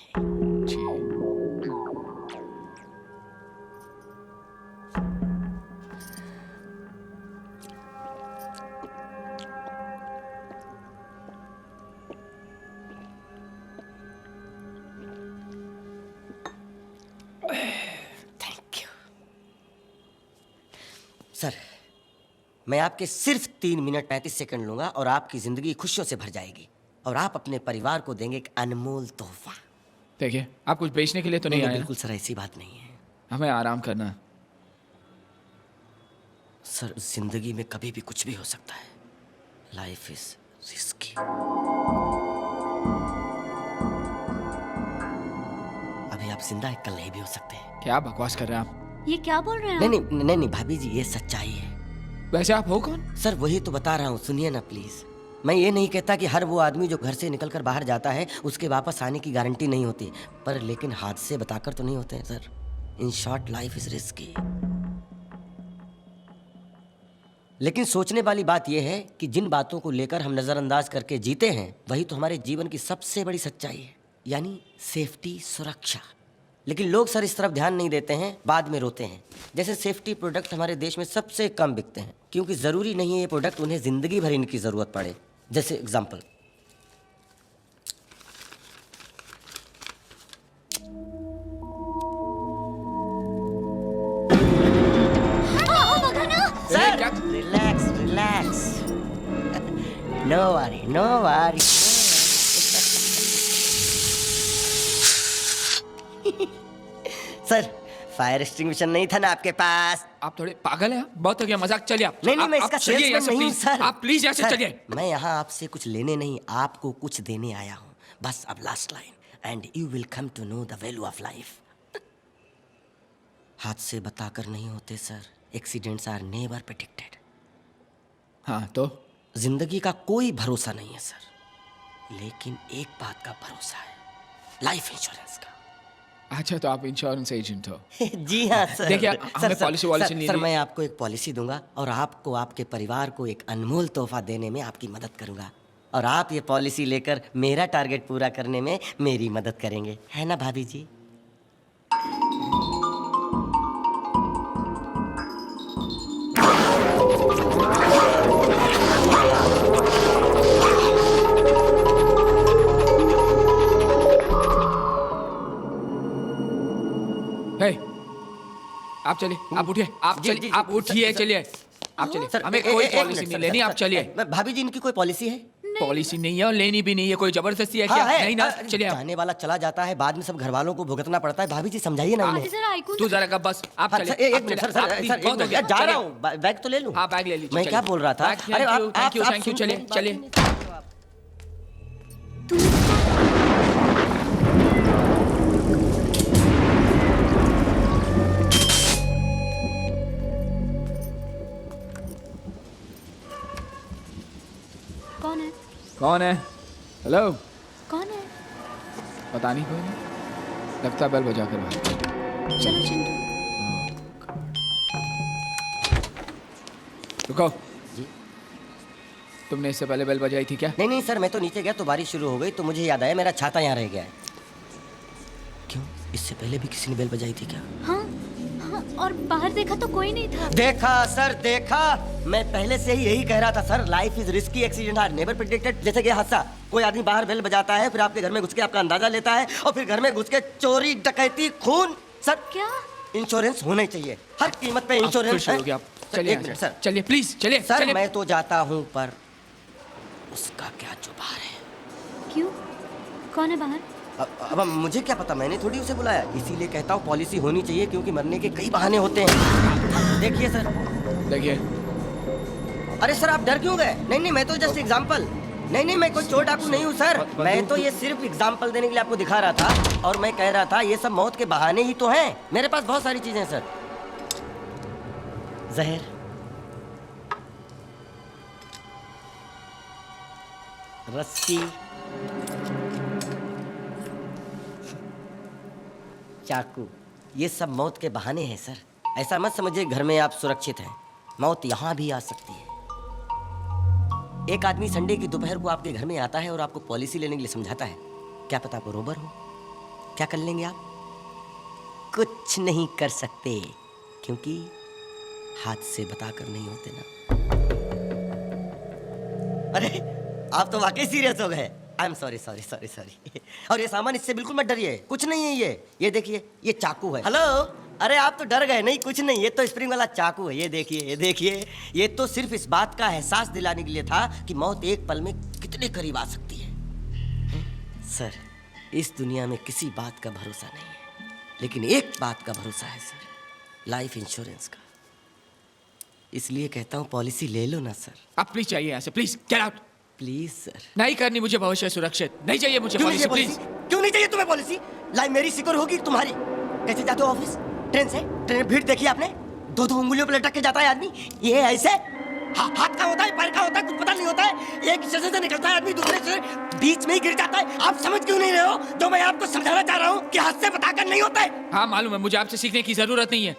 सर, मैं आपके सिर्फ 3 मिनट 35 सेकंड लूंगा और आपकी जिंदगी खुशियों से भर जाएगी और आप अपने परिवार को देंगे एक अनमोल तोहफा। देखिए, आप कुछ बेचने के लिए तो नहीं आए? बिल्कुल सर, ऐसी बात नहीं है। हमें आराम करना है। सर, जिंदगी में कभी भी कुछ भी हो सकता है। Life is risky. अभी आप जिंदा हैं, कल नहीं भी हो सकते हैं। क्या बकवास कर रहे हैं आप? ये क्या बोल रहे हैं नहीं आप? नहीं नहीं नहीं भाभी जी, ये सच्चाई है। वैसे आप हो कौन? सर, वही तो बता रहा हूँ, सुनिए ना प्लीज। मैं ये नहीं कहता कि हर वो आदमी जो घर से निकलकर बाहर जाता है उसके वापस आने की गारंटी नहीं होती, पर लेकिन हादसे बताकर तो नहीं होते हैं sir. In short, life is risky. लेकिन सोचने वाली बात यह है कि जिन बातों को लेकर हम नजरअंदाज करके जीते हैं वही तो हमारे जीवन की सबसे बड़ी सच्चाई है, यानी सेफ्टी, सुरक्षा। लेकिन लोग सर इस तरफ ध्यान नहीं देते हैं, बाद में रोते हैं। जैसे सेफ्टी प्रोडक्ट हमारे देश में सबसे कम बिकते हैं क्योंकि जरूरी नहीं है ये प्रोडक्ट उन्हें जिंदगी भर इनकी जरूरत पड़े। जैसे example, sir relax relax, no worry no worry. Sir, fire extinguisher नहीं था ना आपके पास? आप थोड़े पागल हैं? बहुत हो गया मजाक, चलिए आप। नहीं नहीं, मैं इसका चलिए यहाँ से सेल्समैन नहीं हूँ प्लीज। सर। आप प्लीज यहाँ से सर, चलिए। मैं यहाँ आपसे कुछ लेने नहीं, आपको कुछ देने आया हूँ। बस अब last line, and you will come to know the value of life. हादसे बताकर नहीं होते sir, accidents are never predicted. हाँ तो जिंदगी का कोई भरोसा नहीं है सर, लेकिन एक बात का भरोसा है, लाइफ इंश्योरेंस का। अच्छा, तो आप इंश्योरेंस एजेंट हो? जी हाँ सर। देखिए, सर, हमें सर, पॉलिसी वॉलिसी सर, नहीं सर, लेनी। मैं आपको एक पॉलिसी दूंगा और आपको, आपके परिवार को एक अनमोल तोहफा देने में आपकी मदद करूंगा, और आप ये पॉलिसी लेकर मेरा टारगेट पूरा करने में मेरी मदद करेंगे, है ना भाभी जी? हे, आप चलिए, आप उठिए, आप जी, चलिए, जी, आप जी, उठिए, सर, चलिए, आप चलिए। सर, हमें एक कोई मिनट, पॉलिसी सर, नहीं सर, लेनी, सर, आप सर, चलिए। भाभी जी, इनकी कोई पॉलिसी है? पॉलिसी नहीं है और लेनी भी नहीं है, कोई जबरदस्ती है हाँ, क्या? है। नहीं ना, चलिए आप। जाने वाला चला जाता है, बाद में सब घर वालों को भुगतना पड़ता है। भाभी जी समझाइए ना उन्हें। तू जरा कब, बस आप हाँ, चलिए। सर, एक आप मिनट चलिए, सर, आप सर, प्लीज, सर, एक बहुत हो मिनट, गया, यार, जा चलिए। रहा हूँ, बैग तो ले लूँ। हाँ, बैग ले लीजिए। मैं क्या चलिए। बोल रहा था? Bag, thank you, thank you, सुन- चलिए, चलिए। कौन है? कौन है? हेलो, कौन है? पता नहीं, कोई नहीं। लगता बेल बजा कर भाग। चलो चिंटू। रुको, तुमने इससे पहले बेल बजाई थी क्या? नहीं नहीं सर, मैं तो नीचे गया तो बारिश शुरू हो गई तो मुझे याद आया मेरा छाता यहाँ रह गया है। क्यों, इससे पहले भी किसी ने बेल बजाई थी क्या? हाँ हाँ, और बाहर देखा तो कोई नहीं था। देखा सर, देखा, मैं पहले से ही यही कह रहा था sir, life is risky, accident are never predicted. जैसे कि हादसा, कोई आदमी बाहर बेल बजाता है, फिर आपके घर में घुस के आपका अंदाजा लेता है और फिर घर में घुस के चोरी, डकैती, खून। सर क्या इंश्योरेंस होना चाहिए, हर कीमत पे इंश्योरेंस है। चलिए, एक मिनट सर, चलिए प्लीज, चलिए सर, चलिए। मैं तो जाता हूँ पर उसका क्या जुबान है? क्यों, कौन है बाहर? अब मुझे क्या पता, मैंने थोड़ी उसे बुलाया। इसीलिए कहता हूँ पॉलिसी होनी चाहिए क्योंकि मरने के कई बहाने होते हैं। देखिए सर, देखिए। अरे सर, आप डर क्यों गए? नहीं नहीं, मैं तो जस्ट एग्जांपल। नहीं नहीं, मैं कोई चोर डाकू नहीं हूँ सर, मैं तो ये सिर्फ एग्जांपल देने के लिए आपको दिखा रहा था और मैं कह रहा था ये सब मौत के बहाने ही तो हैं। मेरे पास बहुत सारी चीजें हैं सर। जहर, रस्सी, चाकू, ये सब मौत के बहाने हैं सर। ऐसा मत समझिए घर में आप सुरक्षित हैं, मौत यहाँ भी आ सकती है। एक आदमी संडे की दोपहर को आपके घर में आता है और आपको पॉलिसी लेने के लिए समझाता है। क्या पता आप रोबर हो? क्या कर लेंगे आप? कुछ नहीं कर सकते, क्योंकि हाथ से बताकर नहीं होते ना। अरे आप तो वाकई सीरियस हो गए। I am sorry sorry sorry sorry. और ये सामान, इससे बिल्कुल मत डरिए, कुछ नहीं है ये देखिए, ये चाकू है। हेलो, अरे आप तो डर गए। नहीं कुछ नहीं, ये तो स्प्रिंग वाला चाकू है। ये देखिए, ये देखिए, ये तो सिर्फ इस बात का एहसास दिलाने के लिए था कि मौत एक पल में कितने करीब आ सकती है। सर, इस दुनिया में किसी बात का भरोसा नहीं है, लेकिन एक बात का भरोसा है सर, लाइफ इंश्योरेंस का। इसलिए कहता हूँ पॉलिसी ले लो ना सर। अब प्लीज चाहिए यहाँ से, please get out. Please sir. नहीं करनी मुझे भविष्य सुरक्षित, नहीं चाहिए मुझे पॉलिसी, प्लीज। क्यों नहीं चाहिए तुम्हें पॉलिसी? लाइफ मेरी सिक्योर होगी तुम्हारी। कैसे जाते हो ऑफिस? ट्रेन से? ट्रेन में भीड़ देखी आपने? दो उंगलियों पर लटक के जाता है आदमी, ये ऐसे हाथ का होता है, पैर का होता है, कुछ पता नहीं होता है। एक स्टेशन से निकलता है आदमी, दूसरे से बीच में ही गिर जाता है। आप समझ क्यों नहीं रहे हो जो मैं आपको समझाना चाह रहा हूँ कि हाथ से बताकर नहीं होता है? हाँ मालूम है, मुझे आपसे सीखने की जरूरत नहीं है।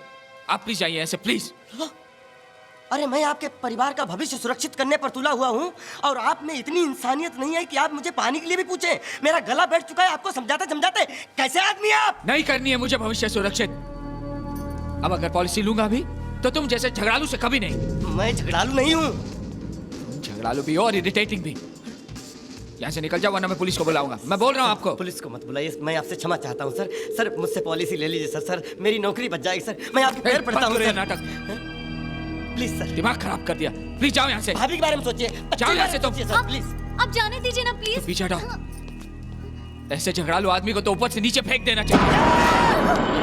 आप प्लीज जाइए ऐसे, प्लीज। अरे मैं आपके परिवार का भविष्य सुरक्षित करने पर तुला हुआ हूँ, और आप में इतनी इंसानियत नहीं है कि आप मुझे पानी के लिए भी पूछें। मेरा गला बैठ चुका है आपको समझाते समझाते। कैसे आदमी है आप? नहीं करनी है मुझे भविष्य सुरक्षित। अब अगर पॉलिसी लूंगा भी तो तुम जैसे झगड़ालू से कभी नहीं। मैं झगड़ालू नहीं हूँ। झगड़ालू भी और इरिटेटिंग भी। यहाँ से निकल जाओ वरना मैं पुलिस को बुलाऊंगा। मैं बोल रहा हूँ आपको। पुलिस को मत बुलाइए, मैं आपसे क्षमा चाहता हूँ सर। सर मुझसे पॉलिसी ले लीजिए सर। सर मेरी नौकरी बच जाएगी सर, मैं आपके पैर पड़ता हूँ। नाटक प्लीज सर। दिमाग खराब कर दिया, प्लीज जाओ यहाँ से। भाभी के बारे में सोचिए, जाओ यहाँ से तुम। प्लीज अब जाने दीजिए ना प्लीज। तो पीछे हटाओ। ऐसे झगड़ालू आदमी को तो ऊपर से नीचे फेंक देना चाहिए।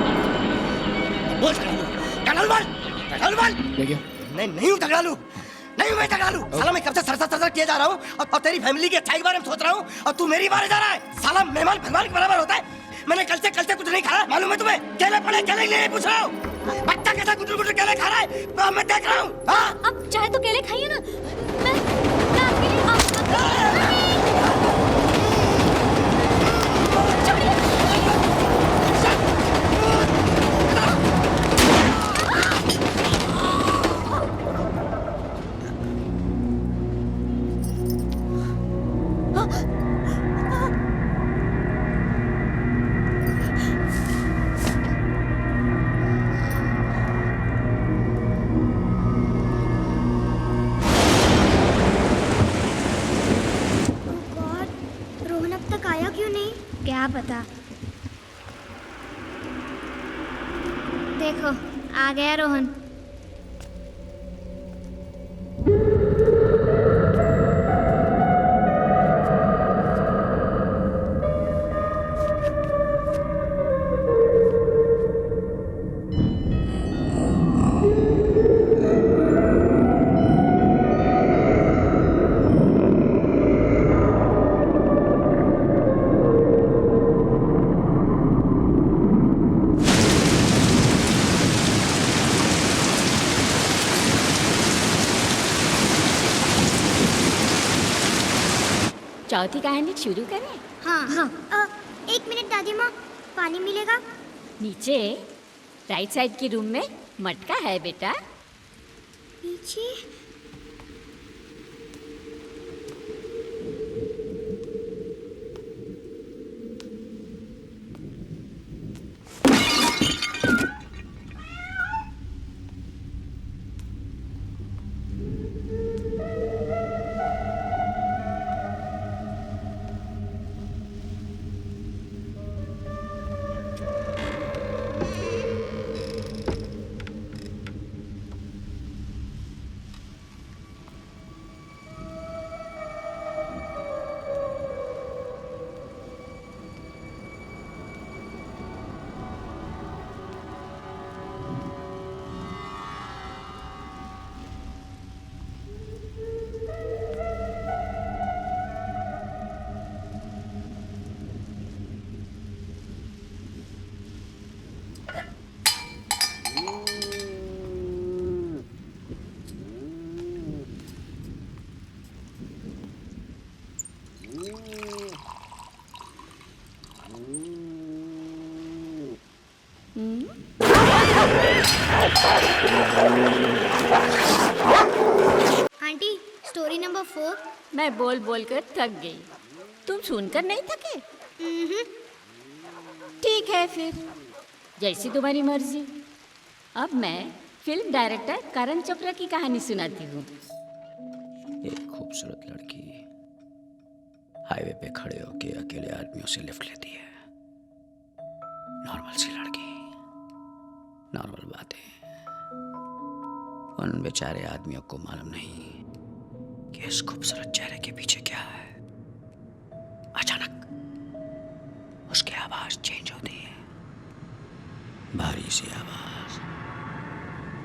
देखिए मैं नहीं हूँ झगड़ालू, नहीं हूँ मैं झगड़ालू। साला मैं कब से सरसर किया जा रहा हूँ, और तेरी फैमिली की अच्छाई के बारे में सोच रहा हूँ, और तू मेरी बारे जा रहा है। साला मेहमान भगवान के बराबर होता है। मैंने कल से कुछ नहीं खाया, मालूम है तुम्हें? केले पड़े, केले ले पूछ रहा हूँ। बच्चा कैसा गुटर केले खा रहा है, तो मैं देख रहा हूँ। अब चाहे तो केले खाइए ना। मैं आपके लिए क्या पता। देखो आ गया रोहन। चौथी कहानी शुरू करें? हाँ। एक मिनट दादी माँ, पानी मिलेगा? नीचे राइट साइड की रूम में मटका है बेटा। नीचे? Aunty story number 4। मैं बोल बोल कर थक गई, तुम सुनकर नहीं थके? ठीक है फिर, जैसी तुम्हारी मर्जी। अब मैं फिल्म डायरेक्टर करण चोपड़ा की कहानी सुनाती हूँ। एक खूबसूरत लड़की हाईवे पे खड़े होके अकेले आदमियों से लिफ्ट लेती है। नॉर्मल सी लड़की, नॉर्मल बातें। उन बेचारे आदमियों को मालूम नहीं कि इस खूबसूरत चेहरे के पीछे क्या है। अचानक उसकी आवाज चेंज होती है, भारी सी आवाज,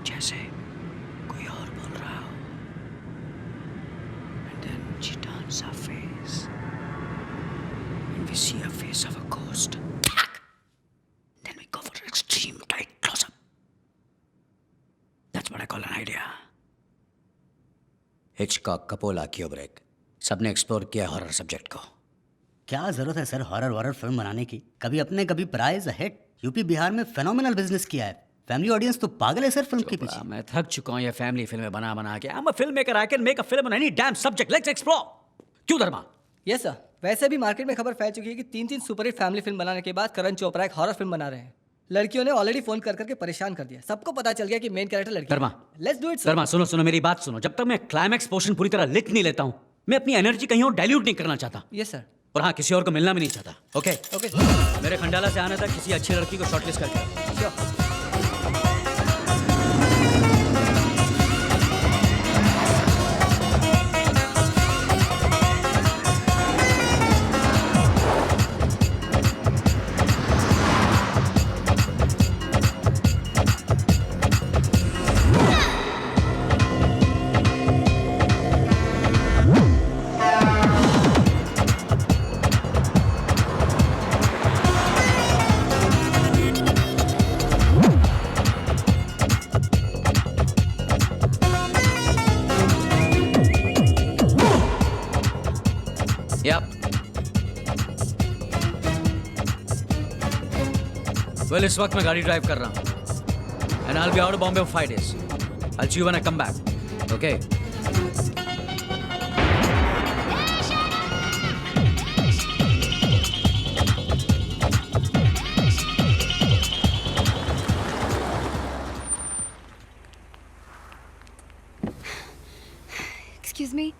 जैसे कोई और बोल रहा हो। And then she turns her face and we see a face of a ghost. Then we go for an extreme tight close-up. That's what I call an idea. Hitchcock, Coppola, Kubrick, सबने एक्सप्लोर किया हॉरर सब्जेक्ट को। क्या जरूरत है सर हॉरर फिल्म बनाने की? कभी अपने कभी प्राइज हिट। यूपी बिहार में फेनोमेनल बिजनेस किया है। फैमिली ऑडियंस तो पागल है सर फिल्म के पीछे। मैं थक चुका हूं ये फैमिली फिल्में बना बना के। I'm a filmmaker, I can make a film on any damn subject. Let's explore. क्यों धर्मा? यस सर, वैसे भी मार्केट में खबर फैल चुकी है कि 3 सुपरहिट फैमिली फिल्म बनाने के बाद करण चोपड़ा एक हॉरर फिल्म बना रहे हैं। लड़कियों ने ऑलरेडी फोन कर करके परेशान कर दिया। सबको पता चल गया कि मेन कैरेक्टर लड़की है। धर्मा, लेट्स डू इट सर। धर्मा सुनो मेरी बात सुनो। जब तक मैं क्लाइमैक्स पोर्शन पूरी तरह लिख नहीं लेता हूं, मैं अपनी एनर्जी कहीं और डाइल्यूट नहीं करना चाहता। Yes sir. और हाँ, किसी और को मिलना भी नहीं चाहता। Okay okay. मेरे खंडाला से आने तक किसी अच्छी लड़की को शॉर्टलिस्ट करके। श्योर। वेल, इस वक्त मैं गाड़ी ड्राइव कर रहा हूँ and I will be out of Bombay for 5 days. I'll see you when I come back. Okay? Excuse me,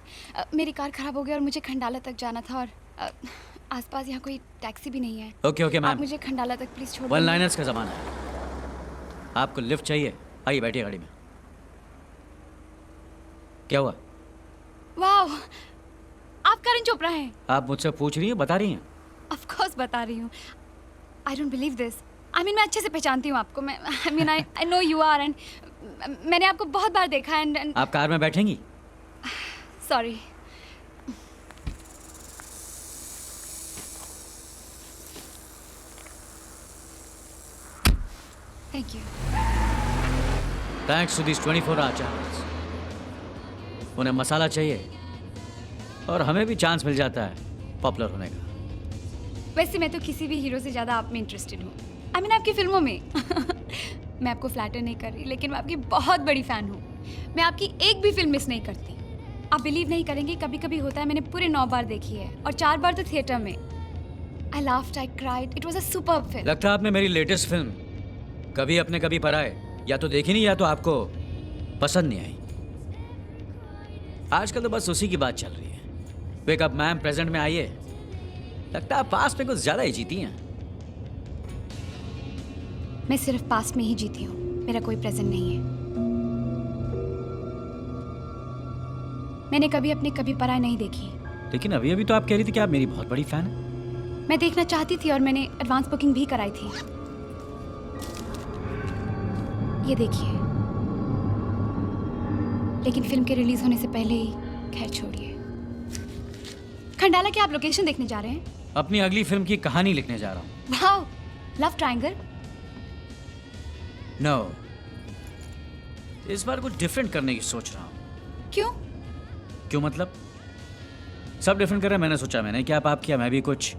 मेरी कार खराब हो गई और मुझे खंडाला तक जाना था और आसपास यहाँ कोई टैक्सी भी नहीं है। ओके मैम, आप मुझे खंडाला तक प्लीज छोड़ वन लाइनर्स का जमाना है। आपको लिफ्ट चाहिए? आइए बैठिए गाड़ी में। क्या हुआ? वाह, आप करण चोपड़ा हैं? आप मुझसे पूछ रही हैं, बता रही हैं? ऑफ कोर्स बता रही हूँ। I don't believe this. I mean मैं अच्छे से पहचानती हूँ आपको। मैं I know you are and मैंने आपको बहुत बार देखा एंड आप कार में बैठेंगी? Sorry. Thank you. Thanks to these 24-hour channels. उन्हें मसाला चाहिए और हमें भी चांस मिल जाता है पॉपुलर होने का। वैसे मैं तो किसी भी हीरो से ज़्यादा आप में इंटरेस्टेड हूँ। आई मीन आपकी फिल्मों में। मैं आपको फ्लैटर नहीं कर रही, लेकिन मैं आपकी बहुत बड़ी फ़ैन हूँ। मैं आपकी एक भी फिल्म मिस नहीं करती। आप बिलीव नहीं करेंगे, कभी कभी होता है मैंने पूरे 9 बार देखी है और 4 बार तो थिएटर में। I laughed, I cried. It was a superb film. लगता है आपने मेरी लेटेस्ट फिल्म कभी अपने कभी पराए या तो देखी नहीं या तो आपको पसंद नहीं आई। आजकल तो बस उसी की बात चल रही है। वेक अप मैम, प्रेजेंट में आइए। लगता है पास्ट में कुछ ज्यादा ही जीती हैं। मैं सिर्फ पास्ट में ही जीती हूँ, मेरा कोई प्रेजेंट नहीं है। मैंने कभी अपने कभी पराए नहीं देखी। लेकिन अभी अभी तो आप कह रही थी कि आप मेरी बहुत बड़ी फैन हैं। मैं देखना चाहती थी और मैंने एडवांस बुकिंग भी कराई थी। ये देखिए। लेकिन फिल्म के रिलीज होने से पहले ही, खैर छोड़िए। खंडाला क्या आप लोकेशन देखने जा रहे हैं? अपनी अगली फिल्म की कहानी लिखने जा रहा हूँ। Wow, love triangle? नो, इस बार कुछ डिफरेंट करने की सोच रहा हूँ। क्यों? क्यों मतलब? सब डिफरेंट कर रहे हैं, मैंने सोचा मैंने क्या पाप किया, मैं भी कुछ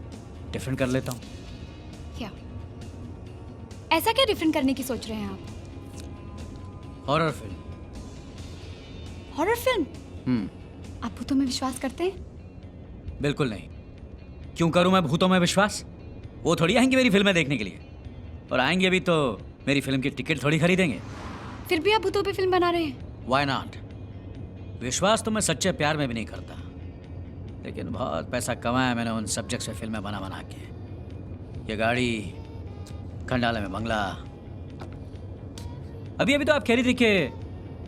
डिफरेंट कर लेता हूँ। क्या? ऐसा क्या डिफरेंट करने की सोच रहे हैं आप? Horror film. Horror film? आप भूतों में विश्वास करते हैं? बिल्कुल नहीं। क्यों करूं मैं भूतों में विश्वास? वो थोड़ी आएंगे मेरी फिल्में देखने के लिए, और आएंगे भी तो मेरी फिल्म की टिकट थोड़ी खरीदेंगे। फिर भी आप भूतों पे फिल्म बना रहे हैं? Why not? विश्वास तो मैं सच्चे प्यार में भी नहीं करता, लेकिन बहुत पैसा कमाया मैंने उन सब्जेक्ट से फिल्में बना बना के। ये गाड़ी, खंडाला में बंगला। अभी अभी तो आप कह रही थी कि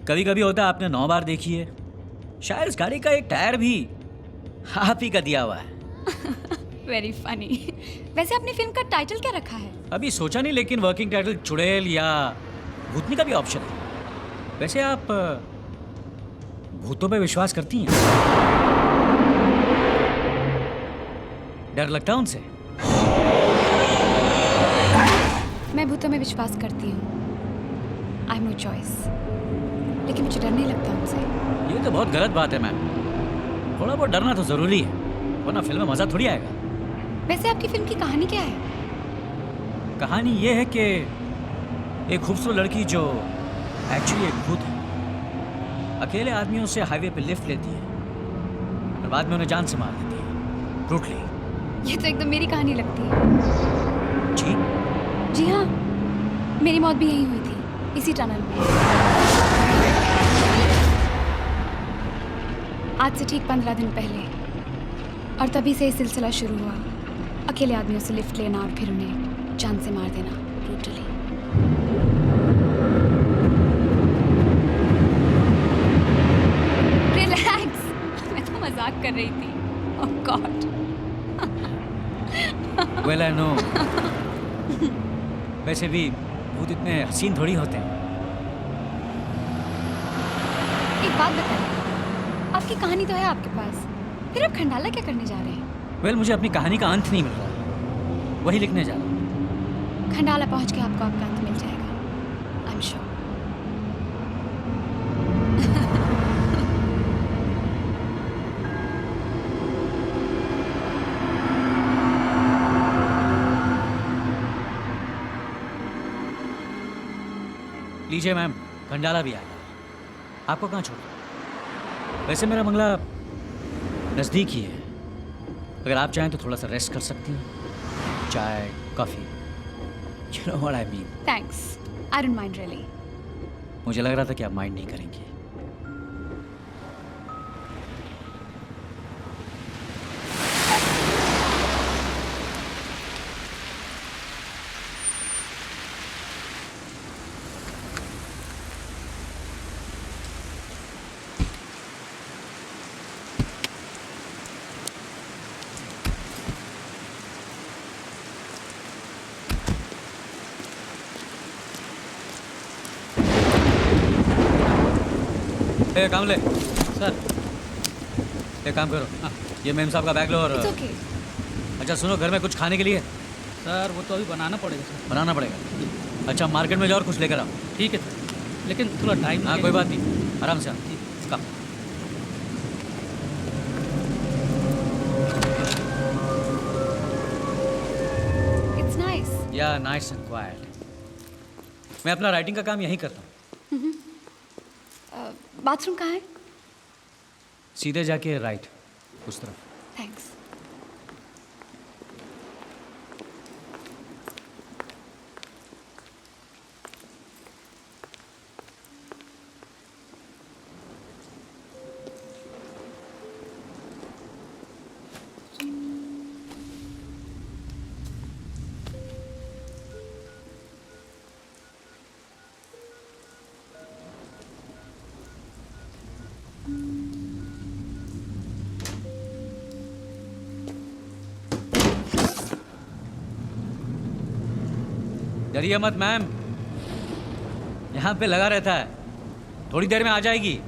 कभी कभी होता है, आपने 9 बार देखी है। शायद इस गाड़ी का एक टायर भी आप ही का दिया हुआ है। Very funny. वैसे आपने फिल्म का टाइटल क्या रखा है? अभी सोचा नहीं, लेकिन वर्किंग टाइटल चुड़ैल या भूतनी का भी ऑप्शन है। वैसे आप भूतों पे विश्वास करती हैं? डर लगता है उनसे? मैं भूतों में विश्वास करती हूँ। आई हैव नो चॉइस, लेकिन मुझे डर नहीं लगता उनसे। ये तो बहुत गलत बात है मैम। थोड़ा बहुत डरना तो जरूरी है, वरना फिल्म में मजा थोड़ी आएगा। वैसे आपकी फिल्म की कहानी क्या है? कहानी ये है कि एक खूबसूरत लड़की जो एक्चुअली एक भूत है, अकेले आदमियों से हाईवे पे लिफ्ट लेती है और बाद में उन्हें जान से मार देती है ब्रूटली। ये तो एकदम मेरी कहानी लगती है। जी? जी हाँ, मेरी मौत भी यहीं हुई थी, इसी टनल में। आज से ठीक 15 दिन पहले, और तभी से ये सिलसिला शुरू हुआ। अकेले आदमियों से लिफ्ट लेना और फिर उन्हें जान से मार देना ब्रूटली। रिलैक्स, मैं तो मजाक कर रही थी। ओह गॉड। Well I know. वैसे भी भूत इतने हसीन थोड़ी होते हैं। एक बात बताइए, आपकी कहानी तो है आपके पास, फिर आप खंडाला क्या करने जा रहे हैं? वेल मुझे अपनी कहानी का अंत नहीं मिल रहा, वही लिखने जा रहा हूँ। खंडाला पहुंच के आपको आपका अंत मिल जाएगा, आई एम श्योर। लीजिए मैम, खंडाला भी आ गया। आपको कहाँ छोड़ा? वैसे मेरा बंगला नज़दीक ही है, अगर आप चाहें तो थोड़ा सा रेस्ट कर सकती हैं। चाय, coffee, you know what I mean। Thanks, I don't mind really. मुझे लग रहा था कि आप माइंड नहीं करेंगे। कामले सर, एक काम करो, ये मेम साहब का बैग लो और It's okay। अच्छा सुनो, घर में कुछ खाने के लिए? सर वो तो अभी बनाना पड़ेगा सर। बनाना पड़ेगा? अच्छा मार्केट में जाओ और कुछ लेकर आओ। ठीक है सर, लेकिन थोड़ा टाइम। हाँ कोई बात नहीं, आराम से आओ। कम। It's nice. या नाइस एंड क्वाइट। मैं अपना राइटिंग का काम यहीं करता हूँ। बाथरूम कहाँ है? सीधे जाके राइट, उस तरफ। थैंक्स। डरिए मत मैम, यहाँ पे लगा रहता है, थोड़ी देर में आ जाएगी।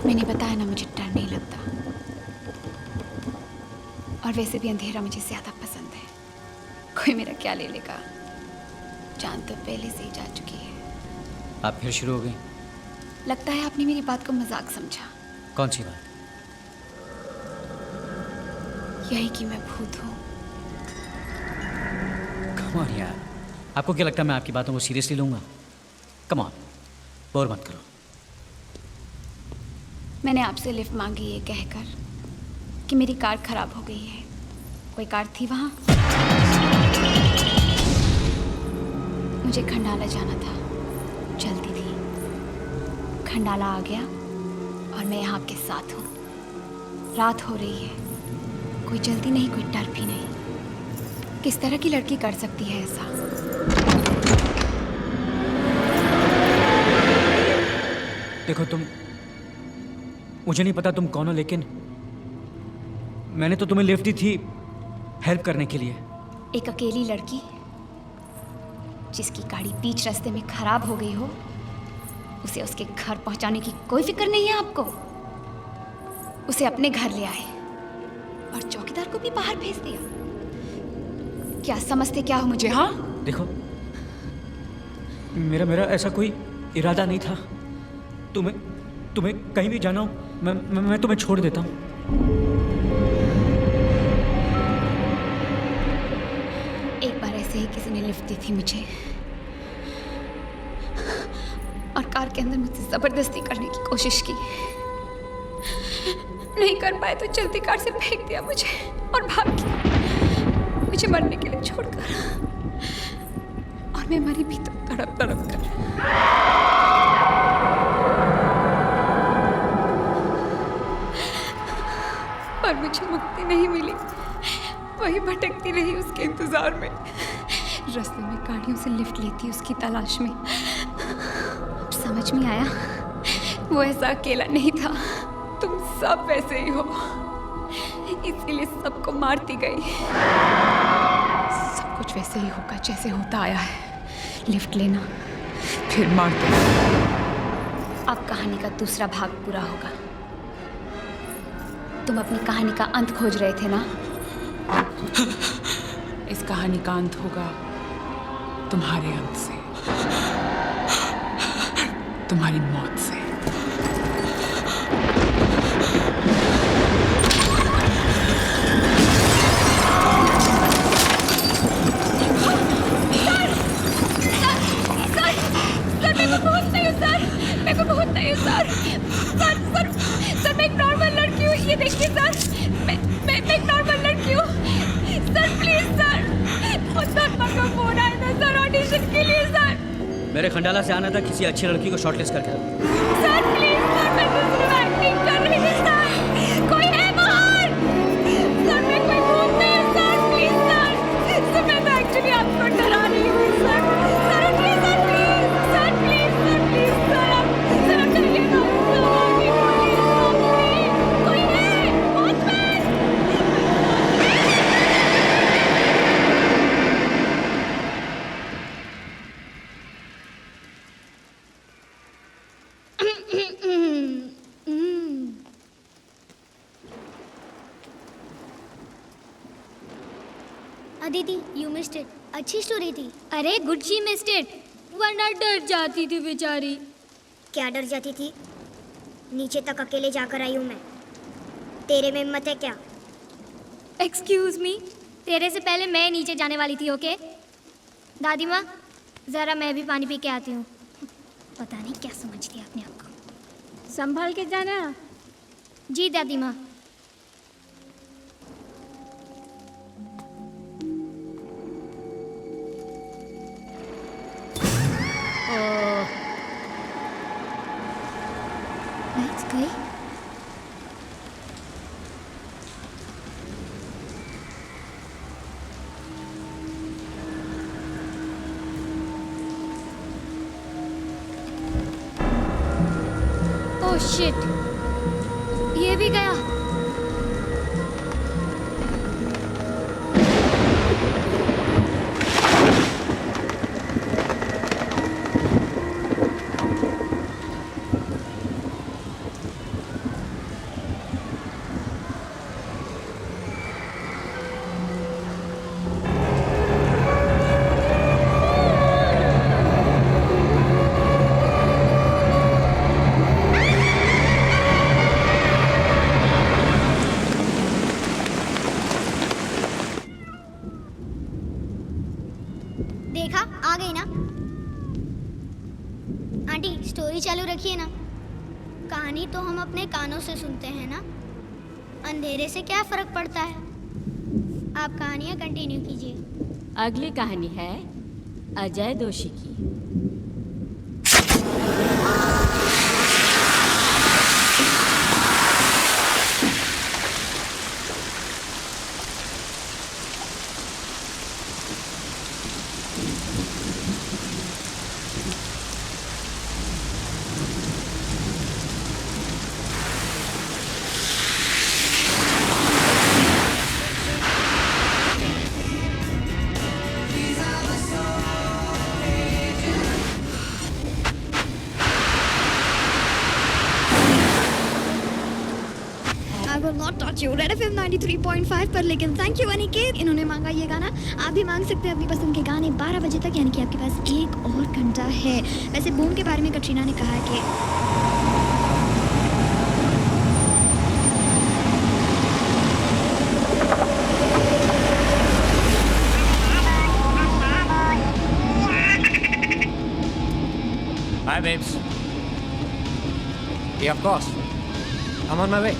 मैंने बताया ना, मुझे डर नहीं लगता, और वैसे भी अंधेरा मुझे ज्यादा पसंद है। कोई मेरा क्या ले लेगा, जान तो पहले से ही जा चुकी है। आप फिर शुरू हो गई? लगता है आपने मेरी बात को मजाक समझा। कौन सी बात? यही कि मैं भूत हूँ। कम ऑन यार, आपको क्या लगता है मैं आपकी बातों को सीरियसली लूंगा? कम ऑन, बोर मत करो। मैंने आपसे लिफ्ट मांगी ये कहकर कि मेरी कार खराब हो गई है। कोई कार थी वहाँ? मुझे खंडाला जाना था, जल्दी थी। खंडाला आ गया और मैं यहाँ आपके साथ हूँ। रात हो रही है, कोई जल्दी नहीं, कोई डर भी नहीं। किस तरह की लड़की कर सकती है ऐसा? देखो तुम, मुझे नहीं पता तुम कौन हो, लेकिन मैंने तो तुम्हें लिफ्ट दी थी हेल्प करने के लिए। एक अकेली लड़की जिसकी गाड़ी बीच रास्ते में खराब हो गई हो, उसे उसके घर पहुंचाने की कोई फिक्र नहीं है आपको। उसे अपने घर ले आए और चौकीदार को भी बाहर भेज दिया। क्या समझते क्या हो मुझे? हाँ, देखो मेरा ऐसा कोई इरादा नहीं था। तुम्हें कहीं भी जाना हो मैं तुम्हें छोड़ देता हूँ। एक बार ऐसे ही किसी ने लिफ्ट दी थी मुझे और कार के अंदर मुझसे जबरदस्ती करने की कोशिश की। नहीं कर पाए तो चलती कार से फेंक दिया मुझे और भाग गया, मुझे मरने के लिए छोड़कर। और मैं मरी भी तो तड़प तड़प कर। पर मुझे मुक्ति नहीं मिली, वही भटकती रही उसके इंतजार में। रास्ते में गाड़ियों से लिफ्ट लेती उसकी तलाश में। अब समझ में आया वो ऐसा अकेला नहीं था, तुम सब वैसे ही हो, इसीलिए सबको मारती गई। सब कुछ वैसे ही होगा जैसे होता आया है। लिफ्ट लेना फिर मार देना। अब कहानी का दूसरा भाग पूरा होगा। तुम अपनी कहानी का अंत खोज रहे थे ना? इस कहानी का अंत होगा तुम्हारे अंत से, तुम्हारी मौत से। सर मैं एक नॉर्मल लड़की हूँ, ये देखिए सर, मैं एक नॉर्मल लड़की हूँ। सर प्लीज सर, उस का फोन आया था सर ऑडिशन के लिए। सर मेरे खंडाला से आना था किसी अच्छी लड़की को शॉर्टलिस्ट करके। सर प्लीज सर, मैं दूसरी एक्टिंग कर रही हूँ सर, कोई है बाहर? सर मैं कोई भूत नहीं हूँ सर, प्लीज सर मैं तो एक्चुअली आपको डरा रही हूँ सर। सर उठिए sir, please sir, please sir, please sir, आप करिए ना सर, कोई है? Watchman! Aditi, you missed it. अच्छी स्टोरी थी। अरे गुड, शी मिस्ड इट, वरना डर जाती थी बेचारी। क्या डर जाती थी? नीचे तक अकेले जाकर आई हूँ मैं। तेरे में हिम्मत है क्या? एक्सक्यूज मी, तेरे से पहले मैं नीचे जाने वाली थी। ओके दादी माँ, ज़रा मैं भी पानी पी के आती हूँ। पता नहीं क्या समझ लिया अपने आप को। संभाल के जाना। जी दादी माँ। लाइट्स गई। ओह शिट, ये भी गया। देखा आ गई ना। आंटी स्टोरी चालू रखिए ना। कहानी तो हम अपने कानों से सुनते हैं ना, अंधेरे से क्या फर्क पड़ता है। आप कहानियां कंटिन्यू कीजिए। अगली कहानी है अजय दोषी की। Not touch you read FM 93.5 पर। लेकिन थैंक यू अनिकेत, इन्होंने मांगा ये गाना। आप भी मांग सकते हैं अपनी पसंद के गाने 12 बजे तक, यानी कि आपके पास 1 और घंटा है। वैसे बूम के बारे में कटरीना ने कहा कि Hi babes. Yeah, of course. I'm on my way.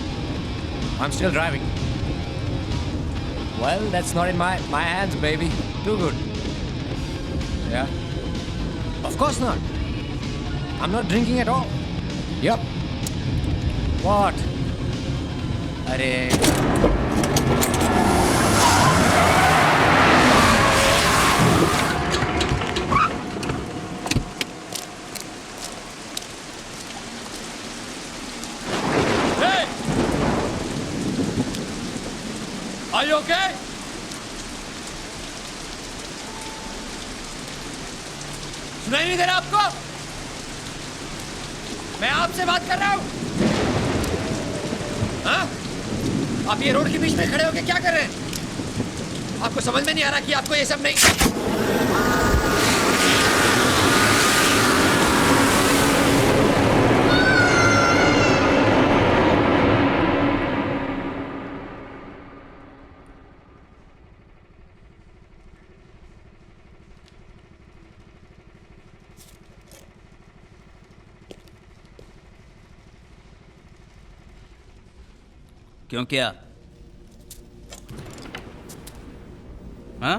I'm still driving. Well, that's not in my hands, baby. Too good. Yeah. Of course not. I'm not drinking at all. Yep. What? Arey. Are you okay? सुनाई नहीं दे रहा आपको? मैं आपसे बात कर रहा हूं। हाँ? आप ये रोड के बीच में खड़े होकर क्या कर रहे हैं? आपको समझ में नहीं आ रहा कि आपको ये सब नहीं। क्यों क्या? हाँ?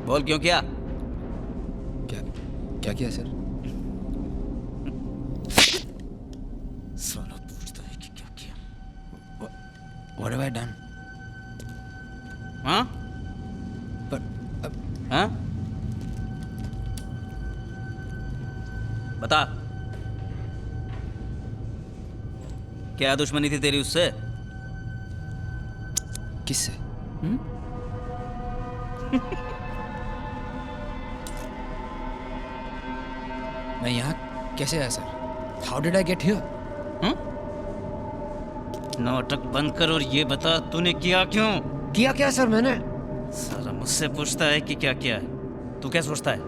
बोल क्यों क्या? क्या किया सर? साला पूछता है कि क्या किया? What have I done? हाँ? हाँ? बता, क्या दुश्मनी थी तेरी उससे? किससे? मैं यहाँ कैसे आया sir? How did I get here? नाटक बंद कर और ये बता तूने किया क्यों? किया क्या सर मैंने? सारा मुझसे पूछता है कि क्या किया है। तू क्या सोचता है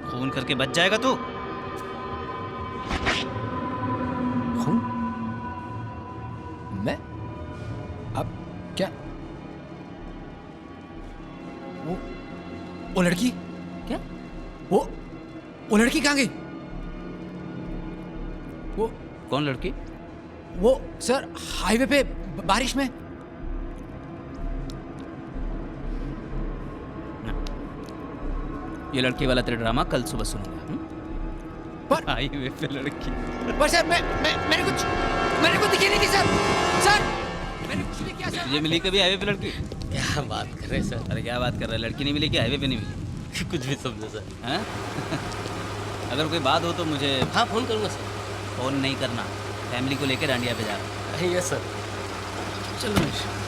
खून करके बच जाएगा तू? खून? मैं? अब क्या? वो लड़की? क्या? वो लड़की कहाँ गई? वो कौन लड़की? वो सर हाईवे पे बारिश में। ये लड़की वाला तेरा ड्रामा कल सुबह सुनूंगा। पर हाईवे पे लड़की। पर सर मैंने कुछ दिखी नहीं थी सर। सर मैंने कुछ नहीं किया सर। तुझे मिली कभी हाईवे पे लड़की? क्या बात कर रहे हैं सर? अरे क्या बात कर रहा है? लड़की नहीं मिली कि हाईवे पे नहीं मिली? कुछ भी समझो सर। हाँ? अगर कोई बात हो तो मुझे हाँ फोन करूँगा सर। फोन नहीं करना, फैमिली को लेकर डांडिया पे जा रहा हूँ। Yes sir. चलो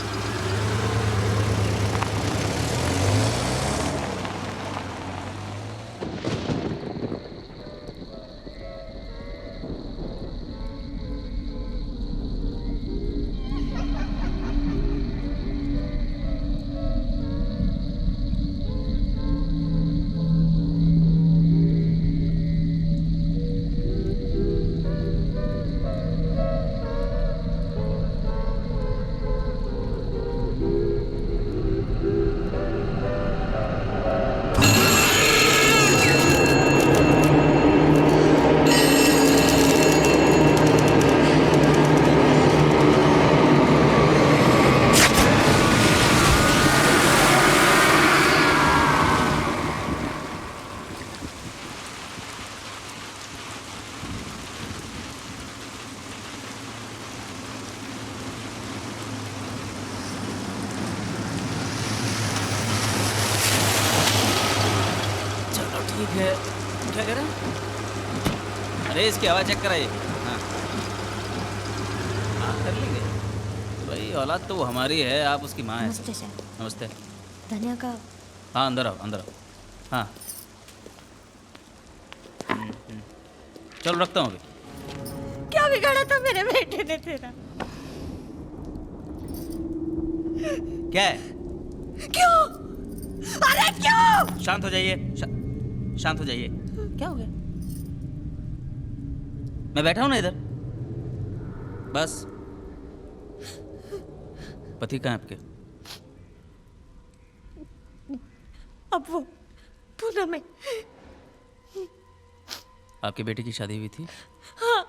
क्या कह रहे हैं? अरे इसकी आवाज़ चेक कराइए। हाँ हाँ कर लेंगे भाई, औलाद तो वो हमारी है, आप उसकी माँ हैं। नमस्ते सर। नमस्ते। धनिया का हाँ अंदर आओ, अंदर आओ। हाँ चलो रखता हूँ अभी। क्या बिगाड़ा था मेरे बेटे ने तेरा? क्या है? क्यों? अरे क्यों? शांत हो जाइए, शांत हो जाइए। क्या हो गया? मैं बैठा हूं ना इधर, बस। पति कहाँ है आपके? अब वो पूना में। आपके बेटे की शादी हुई थी? हाँ।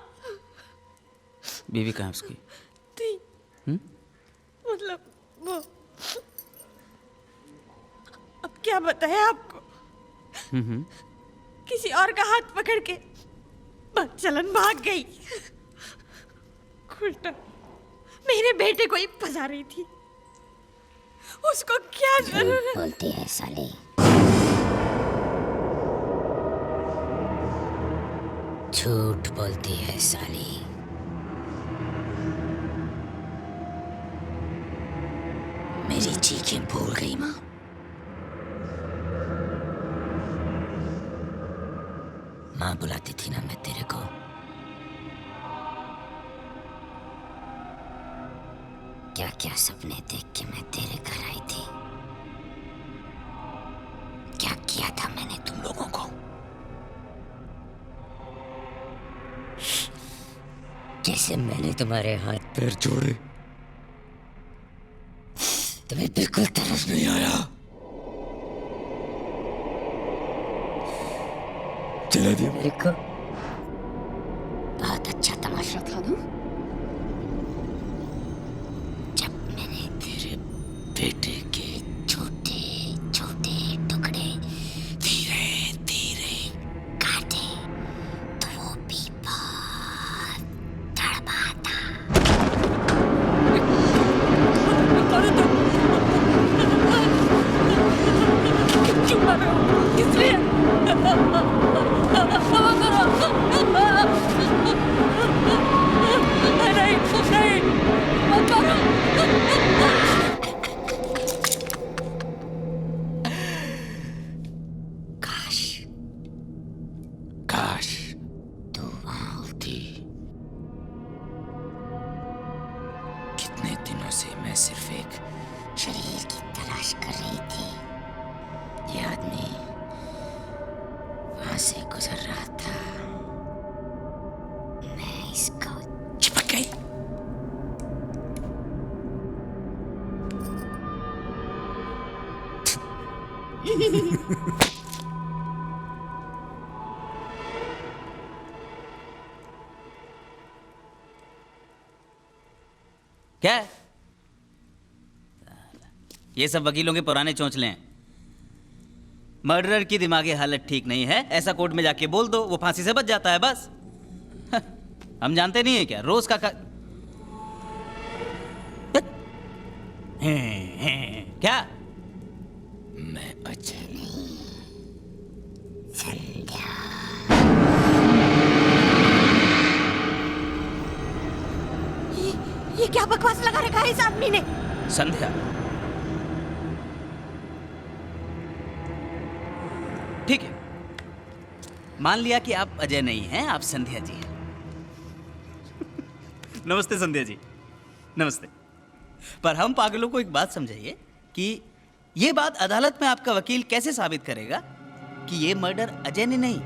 बीवी कहाँ है उसकी? थी। हम्म? मतलब वो, अब क्या बताएं आपको? किसी और का हाथ पकड़ के चलन भाग गई। उल्टा मेरे बेटे को ही फंसा रही थी। उसको क्या जरूरत? बोलती है साली। झूठ बोलती है साली। मेरी चीखें भूल गई माँ। माँ बुलाती थी ना मैं तेरे को। क्या क्या सपने देख के मैं तेरे घर आई थी। क्या किया था मैंने तुम लोगों को। जैसे मैंने तुम्हारे हाथ पैर जोड़े, तुम्हें बिल्कुल तरस नहीं आया। चला दिया मेरे को। बहुत अच्छा तमाशा था ना, जब मैंने तेरे बेटे के छोटे छोटे टुकड़े धीरे धीरे काटे, तो वो भी बहुत तड़पा था। क्यों मार रहे हो? इसलिए काश काश तू वहां होती। कितने दिनों से मैं सिर्फ एक शरीर की तलाश कर रही थी। ये आदमी वहां से गुजर रहा था, मैं इसको चिपक गई। क्या है? ये सब वकीलों के पुराने चौंचले हैं। मर्डरर की दिमागी हालत ठीक नहीं है, ऐसा कोर्ट में जाके बोल दो, वो फांसी से बच जाता है बस। हम जानते नहीं है क्या रोज का क्या? मैं अजय नहीं, संध्या। ये क्या बकवास लगा रखा है इस आदमी ने? संध्या? ठीक है, मान लिया कि आप अजय नहीं हैं, आप संध्या जी हैं। नमस्ते संध्या जी, नमस्ते। पर हम पागलों को एक बात समझाइए कि ये बात अदालत में आपका वकील कैसे साबित करेगा कि ये मर्डर अजय ने नहीं,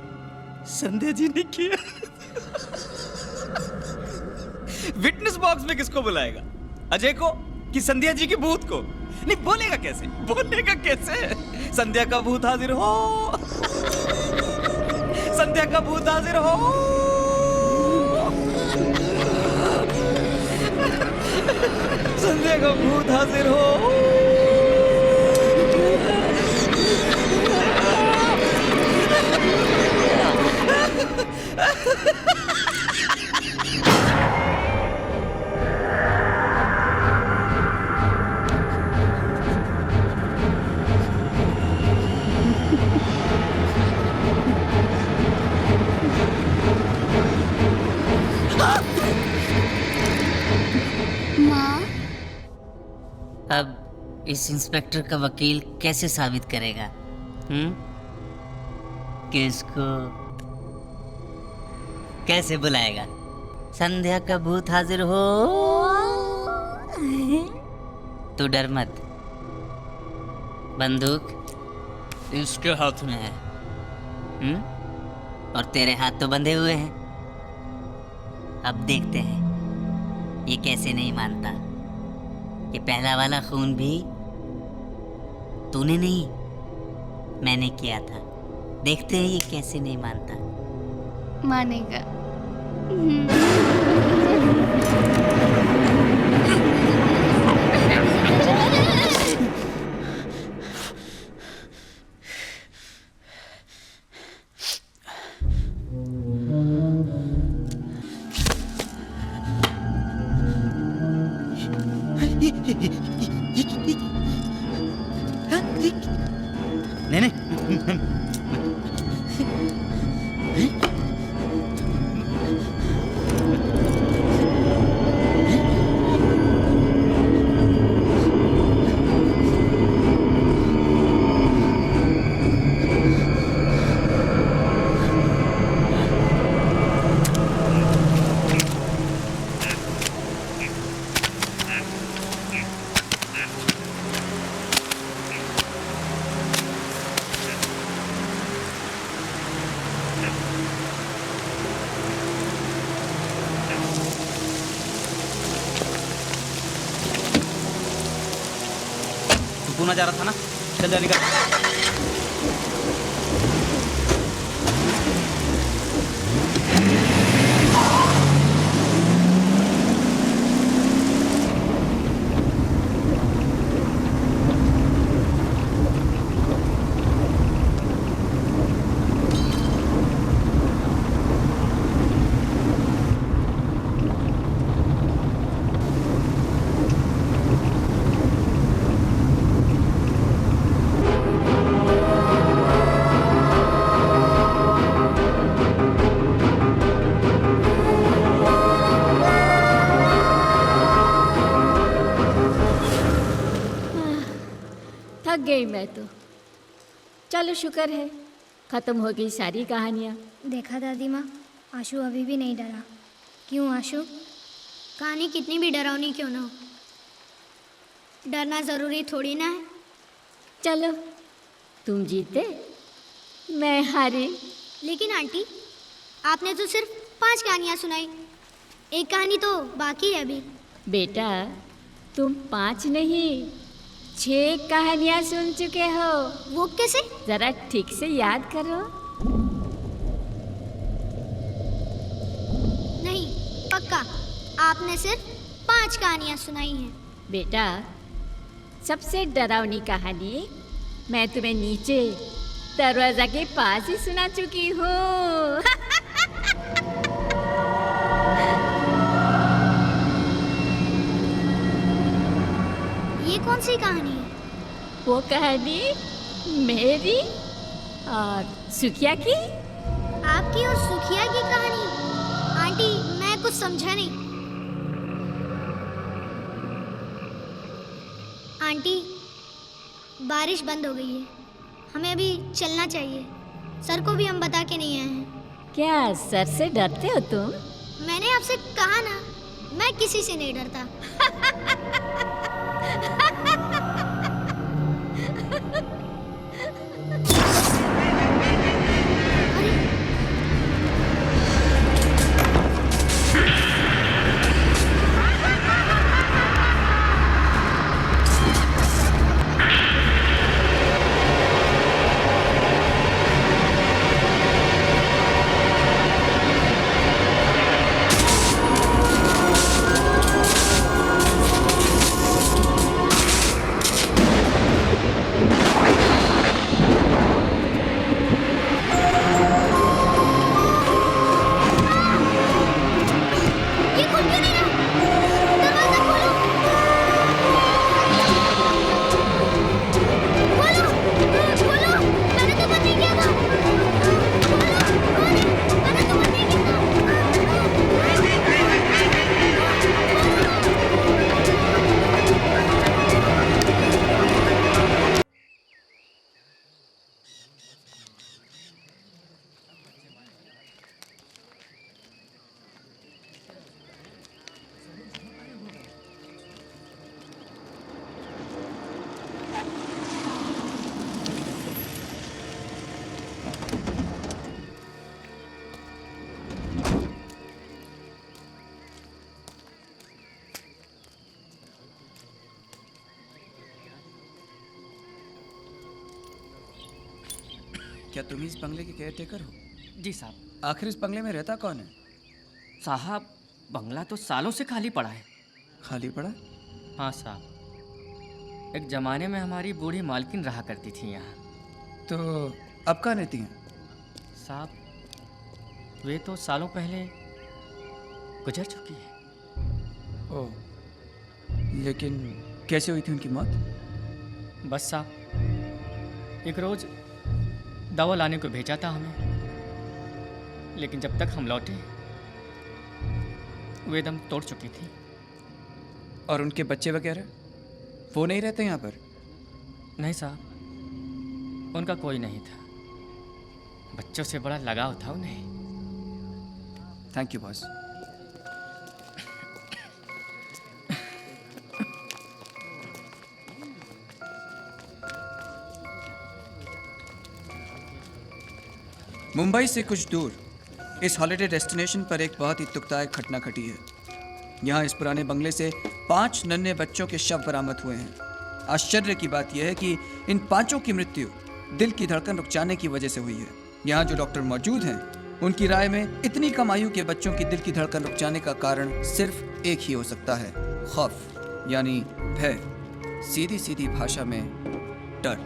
संध्या जी ने किया। विटनेस बॉक्स में किसको बुलाएगा? अजय को कि संध्या जी के भूत को? नहीं, बोलेगा कैसे? बोलेगा कैसे? संध्या का भूत हाजिर हो, संध्या का भूत हाजिर हो। संध्या का भूत हाजिर हो। इस इंस्पेक्टर का वकील कैसे साबित करेगा कि इसको कैसे बुलाएगा? संध्या का भूत हाजिर हो। तू डर मत, बंदूक इसके हाथ में है। और तेरे हाथ तो बंधे हुए हैं। अब देखते हैं ये कैसे नहीं मानता। ये पहला वाला खून भी तूने नहीं, मैंने किया था। देखते हैं ये कैसे नहीं मानता। मानेगा। नहीं नहीं पूना जा रहा था ना, चल जा निकल। थक गई मैं तो। चलो शुक्र है खत्म हो गई सारी कहानियाँ। देखा दादी माँ, आशु अभी भी नहीं डरा। क्यों आशु? कहानी कितनी भी डरावनी क्यों ना हो, डरना जरूरी थोड़ी ना है। चलो तुम जीते मैं हारी। लेकिन आंटी, आपने तो सिर्फ 5 कहानियाँ सुनाई, एक कहानी तो बाकी है अभी। बेटा तुम 5 नहीं 6 कहानियाँ सुन चुके हो। वो कैसे? जरा ठीक से याद करो। नहीं, पक्का आपने सिर्फ 5 कहानियाँ सुनाई हैं। बेटा सबसे डरावनी कहानी मैं तुम्हें नीचे दरवाजा के पास ही सुना चुकी हूँ। ये कौन सी कहानी है? वो कहानी मेरी और सुखिया की। आपकी और सुखिया की कहानी? आंटी मैं कुछ समझा नहीं। आंटी बारिश बंद हो गई है, हमें अभी चलना चाहिए। सर को भी हम बता के नहीं आए हैं। क्या सर से डरते हो तुम? मैंने आपसे कहा ना, मैं किसी से नहीं डरता। क्या तुम इस बंगले के केयर टेकर हो? जी साहब। आखिर इस बंगले में रहता कौन है? साहब बंगला तो सालों से खाली पड़ा है। खाली पड़ा? हाँ साहब, एक जमाने में हमारी बूढ़ी मालकिन रहा करती थी यहाँ। तो अब कहाँ रहती हैं? साहब वे तो सालों पहले गुजर चुकी है। ओह, लेकिन कैसे हुई थी उनकी मौत? बस साहब एक रोज दवा लाने को भेजा था हमें, लेकिन जब तक हम लौटे वे दम तोड़ चुकी थी। और उनके बच्चे वगैरह वो नहीं रहते यहाँ पर? नहीं साहब, उनका कोई नहीं था। बच्चों से बड़ा लगाव था उन्हें। Thank you boss. मुंबई से कुछ दूर इस हॉलिडे डेस्टिनेशन पर एक बहुत ही दुखदायक घटना घटी है। यहाँ इस पुराने बंगले से 5 नन्हे बच्चों के शव बरामद हुए हैं। आश्चर्य की बात यह है कि इन 5 की मृत्यु दिल की धड़कन रुक जाने की वजह से हुई है। यहाँ जो डॉक्टर मौजूद हैं, उनकी राय में इतनी कम आयु के बच्चों की दिल की धड़कन रुक जाने का कारण सिर्फ एक ही हो सकता है, खौफ यानी भय, सीधी सीधी भाषा में डर।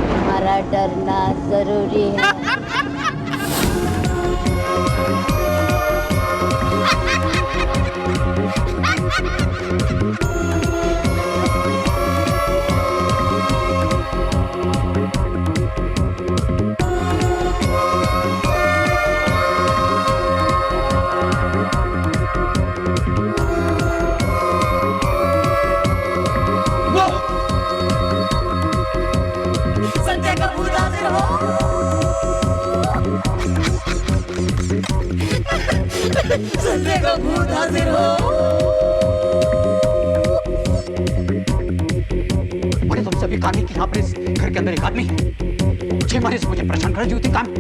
हमारा डरना जरूरी है। संजय का भूत हाजिर हो। संजय का भूत हाजिर हो। मैंने तुमसे अभी कहा नहीं कि यहाँ पर इस घर के अंदर एक आदमी है। 6 महीने से मुझे परेशान कर रही थी काम।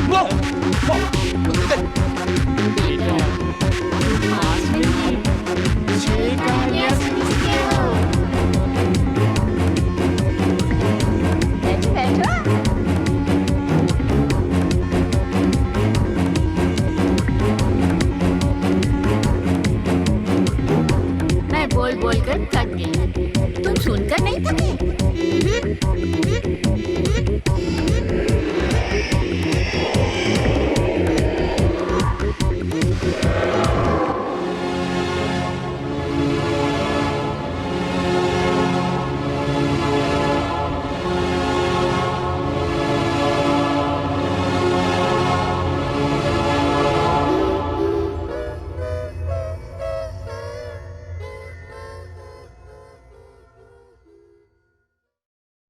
Whoa!